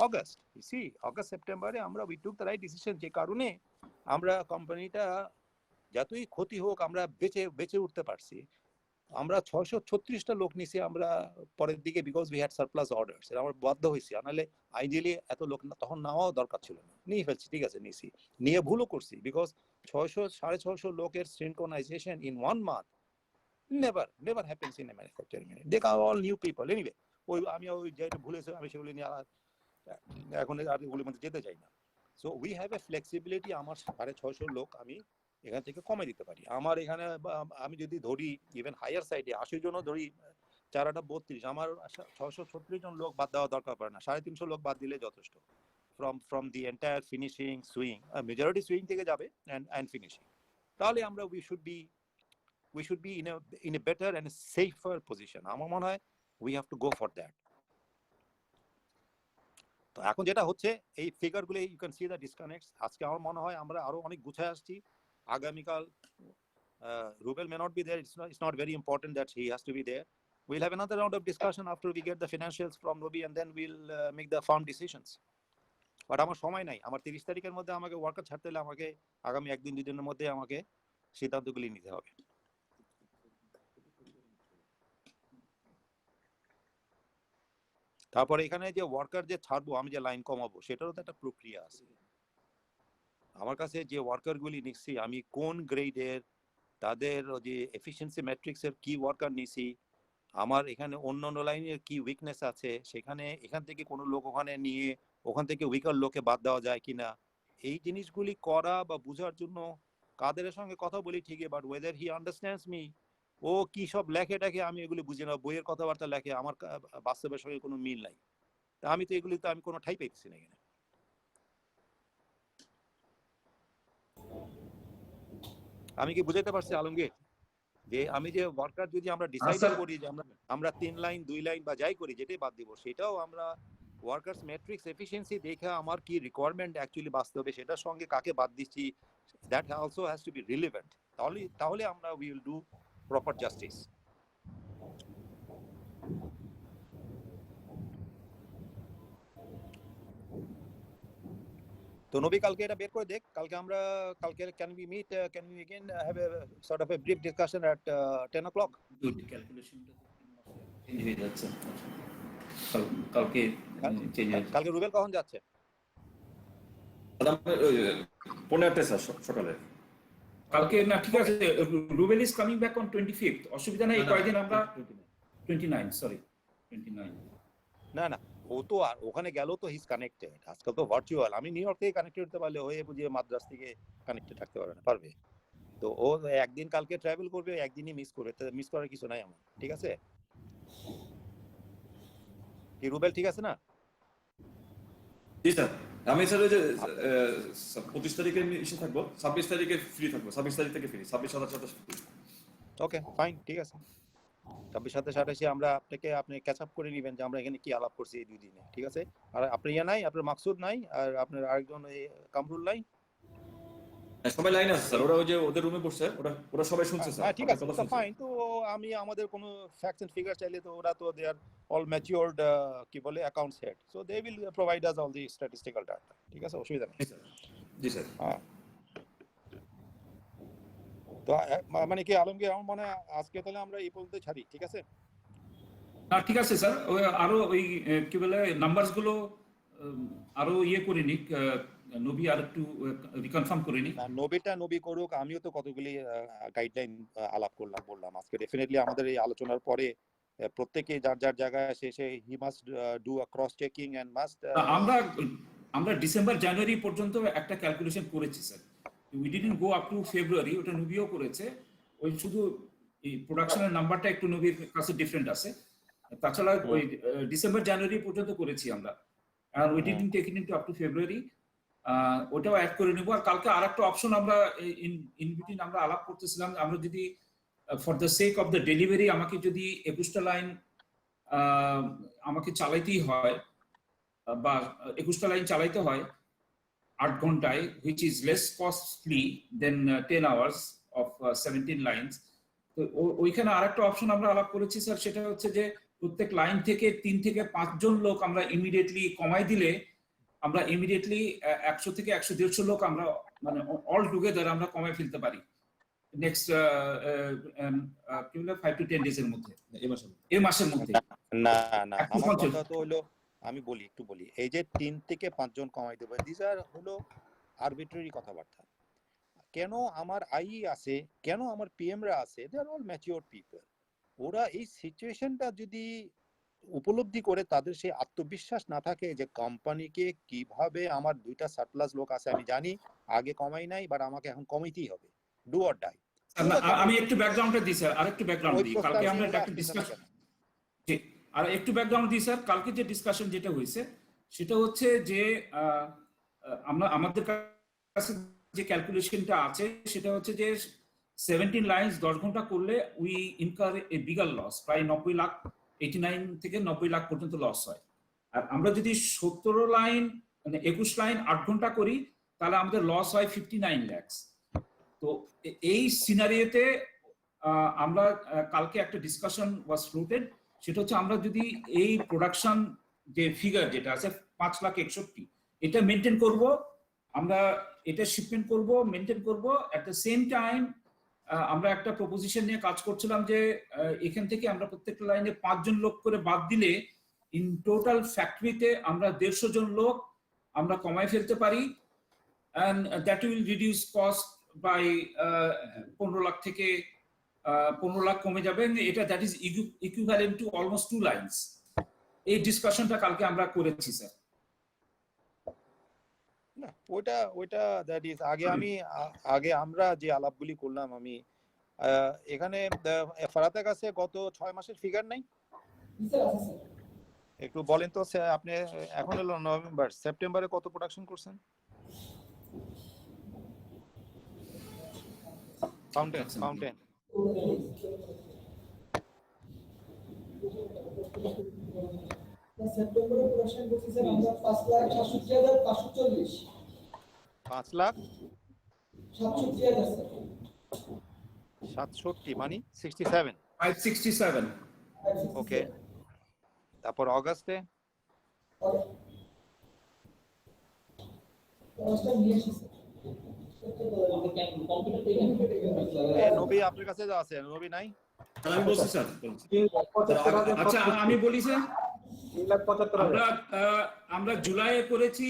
August, you see, August September আমরা we took the right decision, যে কারণে আমরা কোম্পানিটা যতই ক্ষতি হোক আমরা বেঁচে উঠতে পারছি। আমরা 636টা লোক নিছি আমরা পরের দিকে, because we had surplus orders, আমরা বাধ্য হয়েছি, আনালে আইডিয়ালি এত লোক না তখন নেওয়াও দরকার ছিল না, নিয়ে ফেলছি, ঠিক আছে নিছি, নিয়ে ভুলও করছি, বিকজ 600-650 লোকের synchronisation in 1 month never happens in a manufacturing unit. They are all new people anyway. ওই আমি ওই যেটা ভুলেছি আমি সেগুলো নিয়ে এখন আর ওগুলোর মধ্যে যেতে চাই না। So we have a flexibility, আমার 650 লোক আমি এখান থেকে কমে দিতে পারি। আমার এখানে আমি যদি ধরি ইভেন হায়ার সাইডে 80 জনও ধরি, 4-32, আমার 636 জন লোক বাদ দেওয়া দরকার পড়ে না, 350 লোক বাদ দিলে যথেষ্ট। from the entire finishing swing, majority swing থেকে যাবে and finishing, তাহলে আমরা we should be in a better and a safer position. আমার মনে হয় we have to go for that. তো এখন যেটা হচ্ছে এই ফিগারগুলো ইউ ক্যান সি দ্য ডিসকানেক্টস। আজকে আমার মনে হয় আমরা আরো অনেক গুছায় আসছি। আগামীকাল Rubel may not be there, it's not very important that he has to be there. We'll have another round of discussion after we get the financials from Ruby, and then we'll make the firm decisions. But আমার সময় নাই, আমার 30 তারিখের মধ্যে আমাকে worker ছাড়তে হলে আমাকে আগামী 1-2 দিনের মধ্যে আমাকে সিদ্ধান্তগুলি নিতে হবে। তারপরে এখানে যে ওয়ার্কার যে ছাড়বো, আমি যে লাইন কমাবো, সেটারও তো একটা প্রক্রিয়া আছে। আমার কাছে যে ওয়ার্কারগুলি নিচ্ছি আমি কোন গ্রেডের, তাদের যে এফিসিয়েন্সি ম্যাট্রিক্সের কি ওয়ার্কার নিছি, আমার এখানে অন্য লাইনের কি উইকনেস আছে, সেখানে এখান থেকে কোনো লোক ওখানে নিয়ে ওখান থেকে উইকার লোকে বাদ দেওয়া যায় কিনা, এই জিনিসগুলি করা বা বোঝার জন্য কাদের সঙ্গে কথা বলি ঠিকই, but whether he understands me, ও কি সব লেখে টাকে আমি এগুলি বুঝি না, বইয়ের কথাবার্তা লেখে, আমার বাস্তবের সঙ্গে কোনো মিল নাই। তা আমি তো এগুলি তো আমি কোনো ঠাই পাইছি না এখানে। আমি কি বুঝাইতে পারছি আলমগীর, যে আমি যে ওয়ার্কার যদি আমরা ডিসাইড করি যে আমরা 3 লাইন 2 লাইন বা যাই করি, যেটাই বাদ দিব, সেটাও আমরা ওয়ার্কার্স ম্যাট্রিক্স এফিসিয়েন্সি দেখে আমার কি রিকোয়ারমেন্ট অ্যাকচুয়ালি বাস্তবে সেটার সঙ্গে কাকে বাদ দিচ্ছি, that also has to be relevant. তাহলে আমরা we will do proper justice. তো নবী কালকে এটা বের করে দেখ, কালকে can we meet, can we again have a sort of a brief discussion at 10 o'clock? ক্যালকুলেশনটা 3 মাসে চেঞ্জ হয়ে যাচ্ছে। কালকে চেঞ্জ হয়ে কালকে রুবেল কখন যাচ্ছে? 15টা স্যার সকালে। কালকে না ঠিক আছে, Rubel is coming back on 25th, অসুবিধা নাই, কয়েকদিন আমরা 29 না ও তো আর ওখানে গেল তো হিজ কানেক্টেড, আজকাল তো ভার্চুয়াল, আমি নিউ ইয়র্ক থেকে কানেক্টেড হতে পারলে হয়ে বুঝিয়ে মাদ্রাস থেকে কানেক্টেড থাকতে পারবে। তো ও একদিন কালকে ট্রাভেল করবে, একদিনই মিস করবে, মিস করার কিছু নাই আমার, ঠিক আছে? কি রুবেল ঠিক আছে না? জি স্যার, আমি স্যার ওই যে 25 তারিখে এসে থাকবো, 26 তারিখে ফ্রি থাকবো, 26 তারিখ থেকে ফ্রি, 26 27 28 ওকে ফাইন, ঠিক আছে। 26-27-28 আমরা আপনি ক্যাচ আপ করে নেবেন যে আমরা এখানে কি আলাপ করছি এই 2 দিনে, ঠিক আছে? আর আপনার নাই, আপনার মাকসুদ নাই, আর আপনার আরেকজন এই কামরুল নাই। সবাই লাইন আছে স্যার, ওরা ওই যে ওদের রুমে বসছে, ওরা সবাই শুনছে স্যার। হ্যাঁ ঠিক আছে, তো ফাইন। তো আমি আমাদের কোনো ফ্যাক্টস এন্ড ফিগার চাইলে তো ওরা তো দে আর অল ম্যাচিউরড কি বলে accounts head, so they will provide us all the statistical data, ঠিক আছে? অসুবিধা নেই। জি স্যার। হ্যাঁ, তো মানে কি আলমগীর, আমার মনে হয় আজকে তাহলে আমরা এই পর্যন্ত ছাড়ি, ঠিক আছে? ঠিক আছে স্যার, ওই আরো ওই কি বলে নাম্বারস গুলো আরো ইয়ে করে নিক, নবী আর একটু রিকনফার্ম করে নিক। নবী করুক, আমিও তো কতগুলি গাইডলাইন আলাপ বললাম আজকে। ডেফিনেটলি আমাদের এই আলোচনার পরে প্রত্যেকে যার যার জায়গায় এসে he must do a cross checking and must. আমরা ডিসেম্বর জানুয়ারি পর্যন্ত একটা ক্যালকুলেশন করেছি sir, we didn't go up to February, ওটা নবীও করেছে। ওই শুধু এই প্রোডাকশনের নাম্বারটা একটু নবীর কাছে ডিফারেন্ট আছে, তাছাড়া ওই ডিসেম্বর জানুয়ারি পর্যন্ত করেছি আমরা, আর we didn't take it into up to February. ওটাও অ্যাড করে নেব। আর কালকে আরেকটা অপশন আমরা ইন বিটুইন আমরা আলাপ করতেছিলাম, আমরা যদি for the sake of the delivery আমাকে যদি 21টা লাইন আমাকে চালাইতেই হয়, বা 21টা লাইন চালাইতে হয় 8 ঘন্টায়, which is less costly than 10 hours of 17 lines. তো ওইখানে আরেকটা অপশন আমরা আলাপ করেছি স্যার, সেটা হচ্ছে যে প্রত্যেক লাইন থেকে 3 থেকে 5 জন লোক আমরা ইমিডিয়েটলি কমাই দিলে আমরা ইমিডিয়েটলি 100 থেকে 100-150 লোক আমরা মানে অল টুগেদার আমরা কমাই ফেলতে পারি নেক্সট 5 to 10 ডেজের মধ্যে, এই মাসের মধ্যে। না আমার কথা তো হলো, আমি একটু বলি, এই যে 3 থেকে 5 জন কমাই দেব, দিস আর হলো আরবিট্রারি কথাবার্তা। কেন আমার আই আছে, কেন আমার পিএমরা আছে, দে আর অল ম্যাচিউরড পিপল। ওরা এই সিচুয়েশনটা যদি উপলব্ধি করে, তাদের সেই আত্মবিশ্বাস না থাকে যে কোম্পানিকে কিভাবে, আমার 2টা সারপ্লাস লোক আছে, আমি জানি আগে কমাই নাই, বাট আমাকে এখন কমাইতেই হবে, ডু অর ডাই। আমি একটু ব্যাকগ্রাউন্ডটা দিই স্যার, আরেকটু ব্যাকগ্রাউন্ড দিই। কালকে আমরা একটা ডিসকাশন, আর একটু ব্যাকগ্রাউন্ড দিই স্যার। কালকে যে ডিসকাশন যেটা হয়েছে সেটা হচ্ছে যে আমরা আমাদের কাছে যে ক্যালকুলেশনটা আছে সেটা হচ্ছে যে 17 লাইনস 10 ঘন্টা করলে we incur a bigger loss, প্রায় 90 লাখ, 89 থেকে 90 লাখ পর্যন্ত লস হয়। আর আমরা যদি 17 লাইন মানে 21 লাইন 8 ঘন্টা করি তাহলে আমাদের লস হয় 59 লাখ। তো এই সিনারিওতে আমরা কালকে একটা ডিসকাশন ওয়াজ ফ্লোটেড, সেটা হচ্ছে আমরা যদি এই প্রোডাকশন যে ফিগার যেটা আছে 5,61,000 এটা মেনটেন করব, আমরা এটা শিপমেন্ট করব, মেনটেন করব। এট দ্য সেম টাইম আমরা একটা প্রপোজিশন নিয়ে কাজ করছিলাম যে এখান থেকে আমরা প্রত্যেকটা লাইনে 5 জন লোক করে বাদ দিলে ইন টোটাল ফ্যাক্টরিতে আমরা 150 জন লোক আমরা কমাই ফেলতে পারি, and that will reduce cost by 15 lakh থেকে 15 লাখ কমে যাবে। এটা that is equivalent to almost 2 lines. এই ডিসকাশনটা কালকে আমরা করেছি স্যার। না ওইটা দ্যাট ইজ আগে আমরা যে আলাপগুলি করলাম, আমি এখানে ফারাতের কাছে গত 6 মাসের ফিগার নাই, একটু বলেন তো। আপনি এখন হলো নভেম্বর, সেপ্টেম্বরে কত প্রোডাকশন করছেন? ফাউন্টেন সেপ্টেম্বরে প্রোডাকশন করছি স্যার আমরা 5,67,540। 5,67,000 স্যার। 67 মানে 67 567। ওকে, তারপর অগাস্টে নবী আপনার কাছে যা আছে, নবী নাই? আমি বলছি স্যার। আচ্ছা আমি বলি স্যার, আমরা জুলাইয়ে করেছি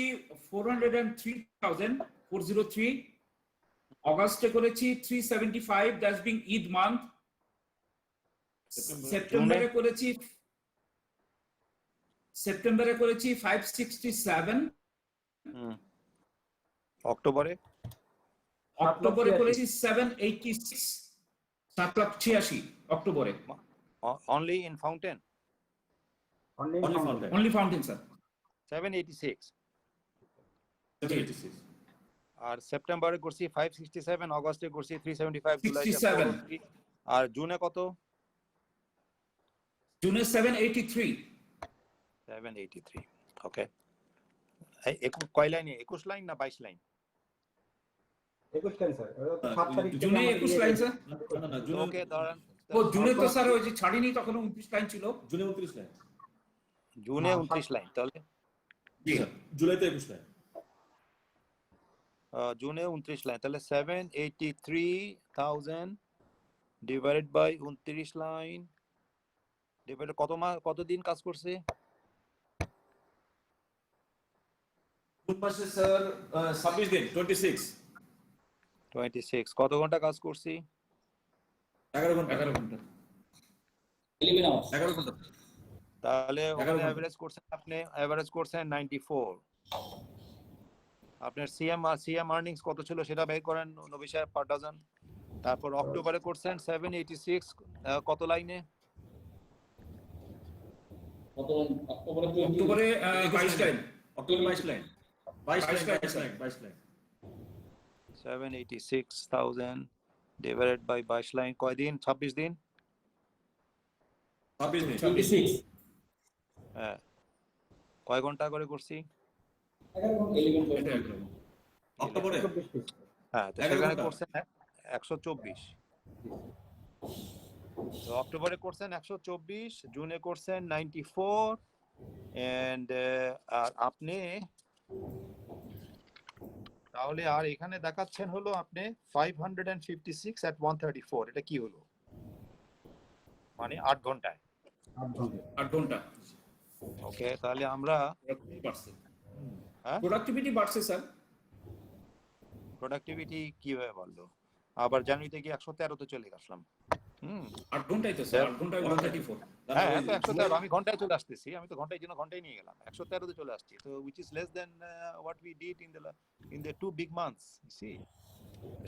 403,403, অগাস্টে করেছি 375, দ্যাটস বিং ঈদ মান্থ। সেপ্টেম্বরে করেছি 567। অক্টোবরে করেছি 786, 786 অক্টোবরে। Only in fountain? Only fountain sir. 786 আর সেপ্টেম্বরে করছি 567, অগস্টে করছি 375, জুলাইতে 403, আর জুনে কত? জুনে 783। 783, ওকে। কয় লাইনে? 21 লাইন না 22 লাইন? 21 লাইন স্যার, 7 তারিখ থেকে জুনে আমাদের 21 ইয়ে লাইন হয়েছে। স্যার। না জুনে ওকে ধরেন ও জুনে তো স্যার ওই যে ছাড়িনি, তখন 29 লাইন ছিল। জুনে 29 লাইন। জুনে 29 লাইন, তাহলে জি স্যার, জুলাইতে 21 লাইন। জুনে 29 লাইন, তাহলে 783,000 ডিভাইডেড বাই 29 লাইন ডিভাইডেড কত দিন কাজ করছে? কোন মাসে স্যার? 26 দিন, 26। 26। কত ঘন্টা কাজ করছি? 11 ঘন্টা। 11 ঘন্টা। 11 আওয়ার্স। 11 ঘন্টা। তাহলে 11 ওখানে ঘন্টা। এভারেজ করছেন, আপনি এভারেজ করছেন 94। আপনার সিএম আর্নিংস কত ছিল সেটা বের করেন, 90 পার ডজন। তারপর অক্টোবরে করছেন 786, কত লাইনে? কত লাইন? অক্টোবরে অক্টোবরে 22 line. October 22 line. 22 line. 786,000 divided by 22 line, কয় দিন? 26 দিন। 26 দিন। 26। হ্যাঁ, কয় ঘন্টা করে করছি? 11 ঘন্টা। অক্টোবরে। হ্যাঁ, তো 11 সেখানে ঘন্টা। করছেন 124। তো অক্টোবরে করছেন 124, জুনে করছেন 94, এন্ড আর আপনি তাহলে আর এখানে দেখাচ্ছেন হলো আপনি 556 at 134। এটা কি হলো? মানে 8 ঘন্টায়। 8 ঘন্টা। ওকে, তাহলে আমরা বাড়ছে। হ্যাঁ, প্রোডাক্টিভিটি বাড়ছে স্যার। প্রোডাক্টিভিটি কিভাবে বাড়লো? আবার জানুয়ারিতে গিয়ে 113 তে চলে আসলাম। 8 ঘন্টাই তো স্যার, 8 ঘন্টায় 134। হ্যাঁ, তো 113, আমি ঘন্টায় চলে আসতেছি, আমি তো ঘন্টায় জন্য ঘন্টায় নিয়ে গেলাম, 113 তে চলে আসছি। তো which is less than what we did in the 2 big months, you see.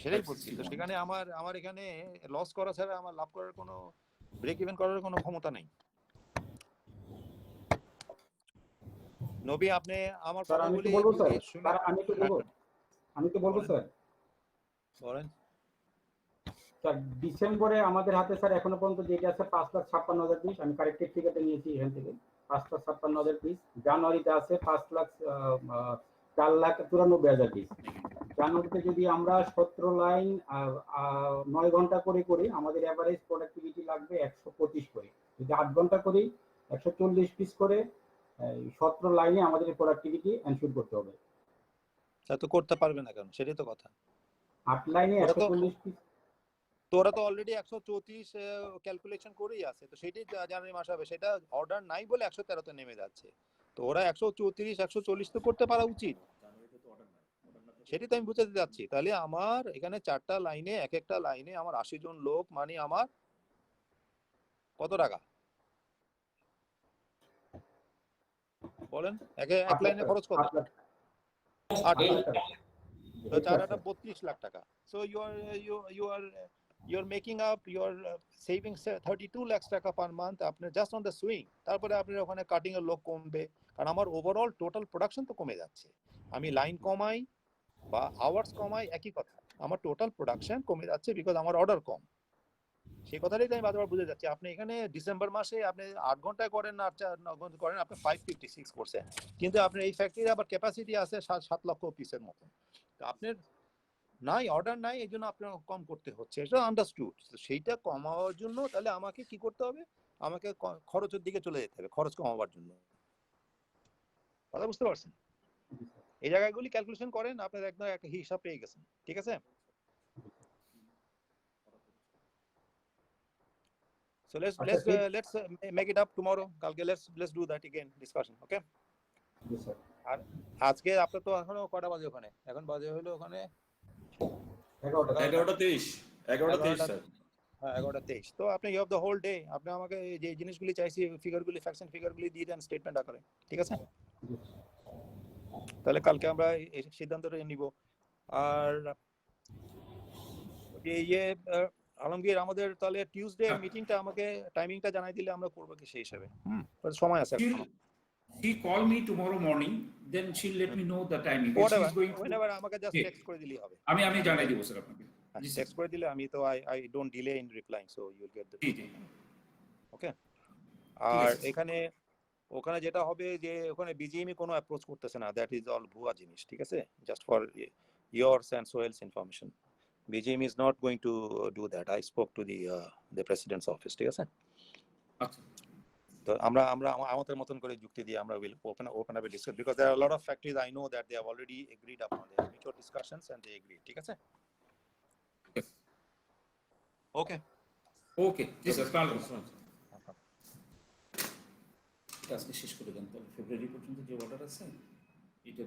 সেটাই বলছি। তো সেখানে আমার এখানে লস করা ছাড়া আমার লাভ করার কোনো, ব্রেক ইভেন করার কোনো ক্ষমতা নাই। নবী, আপনি আমার স্যার কথা আমি বলি একটু বলবো স্যার, শুনে স্যার আমি একটু বলবো স্যার। বলেন। স্যার ডিসেম্বরে আমাদের হাতে স্যার এখনো পর্যন্ত যেটা আছে 5,56,000 পিস, আমি কারেক্টেড ফিগারটা নিয়েছি এখান থেকে, 5,56,000 পিস। জানুয়ারিতে আছে 4,94,000 পিস। জানুয়ারিতে যদি আমরা 17 লাইন 9 ঘন্টা করে করি, আমাদের এভারেজ প্রোডাক্টিভিটি লাগবে 125 করে। যদি 8 ঘন্টা করি 140 পিস করে, 17 লাইনে আমাদের প্রোডাক্টিভিটি এনশিওর করতে হবে। তা তো করতে পারবে না কেন? সেটাই তো কথা। 8 লাইনে 140 পিস। তোরা তো অলরেডি 134 ক্যালকুলেশন করেই আছে, তো সেটাই জানুয়ারি মাস হবে। সেটা অর্ডার নাই বলে 113 তে নেমে যাচ্ছে। তো ওরা 134 140 তো করতে পারা উচিত, সেটাই তো আমি বুঝাতে যাচ্ছি। তাহলে আমার এখানে 4টা লাইনে, এক একটা লাইনে আমার 80 জন লোক, মানে আমার কত টাকা বলেন? এক লাইনে খরচ কত? 8 লাখ। তো 4 32 লাখ টাকা। So you are making up your savings 32 lakh টাকা পার মান্থ আপনি জাস্ট অন দ্য সুইং। তারপরে আপনি ওখানে কাটিং এর লোক কমবে, কারণ আমার ওভারঅল টোটাল প্রোডাকশন তো কমে যাচ্ছে। আমি লাইন কমাই বা আওয়ার্স কমাই, একই কথা, আমার টোটাল প্রোডাকশন কমে যাচ্ছে বিকজ আমার অর্ডার কম। সেই কথাটাই তো আমি বারবার বুঝে যাচ্ছি। আপনি এখানে ডিসেম্বর মাসে আপনি 8 ঘন্টায় করেন না 9 ঘন্টা করেন, আপনি 556 করছেন, কিন্তু আপনার এই ফ্যাক্টরি আবার ক্যাপাসিটি আছে 7 লক্ষ পিসের মতো। তো আপনার নাই, অর্ডার নাই, এই জন্য আপনার কম করতে হচ্ছে, এটা আন্ডারস্টুড। সেইটা কমানোর জন্য তাহলে আমাকে কি করতে হবে? আমাকে খরচের দিকে চলে যেতে হবে, খরচ কমাবার জন্য। কথা বুঝতে পারছেন? এই জায়গাগুলি ক্যালকুলেশন করেন, আপনার একদম একটা হিসাব পেয়ে গেছেন। ঠিক আছে? So let's make it up tomorrow. কালকে let's do that again discussion, okay? আর আজকে আপনার তো এখনো কটা বাজে ওখানে? এখন বাজে হলো ওখানে 11:23 স্যার। হ্যাঁ, 11:23। তো আপনি you have the whole day. আপনি আমাকে যে জিনিসগুলি চাইছি, ফিগারগুলি, ফ্যাক্টস এন্ড ফিগারগুলি দিয়ে দেন স্টেটমেন্ট আকারে। ঠিক আছে? তাহলে কালকে আমরা এই সিদ্ধান্তটা নিব। আর আলমগীর, আমাদের তাহলে টিউসডে মিটিংটা আমাকে টাইমিংটা জানাই দিলে আমরা করব কি সেই হিসাবে। সময় আছে এখনো। She call me tomorrow morning, then she'll let me know the timing. Whatever, whenever আমাকে জাস্ট টেক্সট করে দিলেই হবে। আমি জানাই দেব স্যার আপনাকে। জি, স্যার। টেক্সট করে দিলে আমি তো I don't delay in replying, so you will get the G G okay. ঠিক আর আছে। ওখানে যেটা হবে যে ওখানে বিজিএমই কোনো অ্যাপ্রোচ করতেছে না, দ্যাট ইজ অল ভুয়া জিনিস, ঠিক আছে? Just for yours and Sohel's information, BGM is not going to do that. I spoke to the president's office, ঠিক আছে? আচ্ছা তো আমরা আমাদের মতন করে যুক্তি দিয়ে আমরা will open up a discussion, because there are a lot of factories I know that they have already agreed upon their mutual discussions and they agreed, ঠিক আছে? ওকে ওকে জি স্যার, তাহলে এটা আজকে শেষ করে দেন তাহলে, ফেব্রুয়ারি পর্যন্ত যে অর্ডার আছে এটা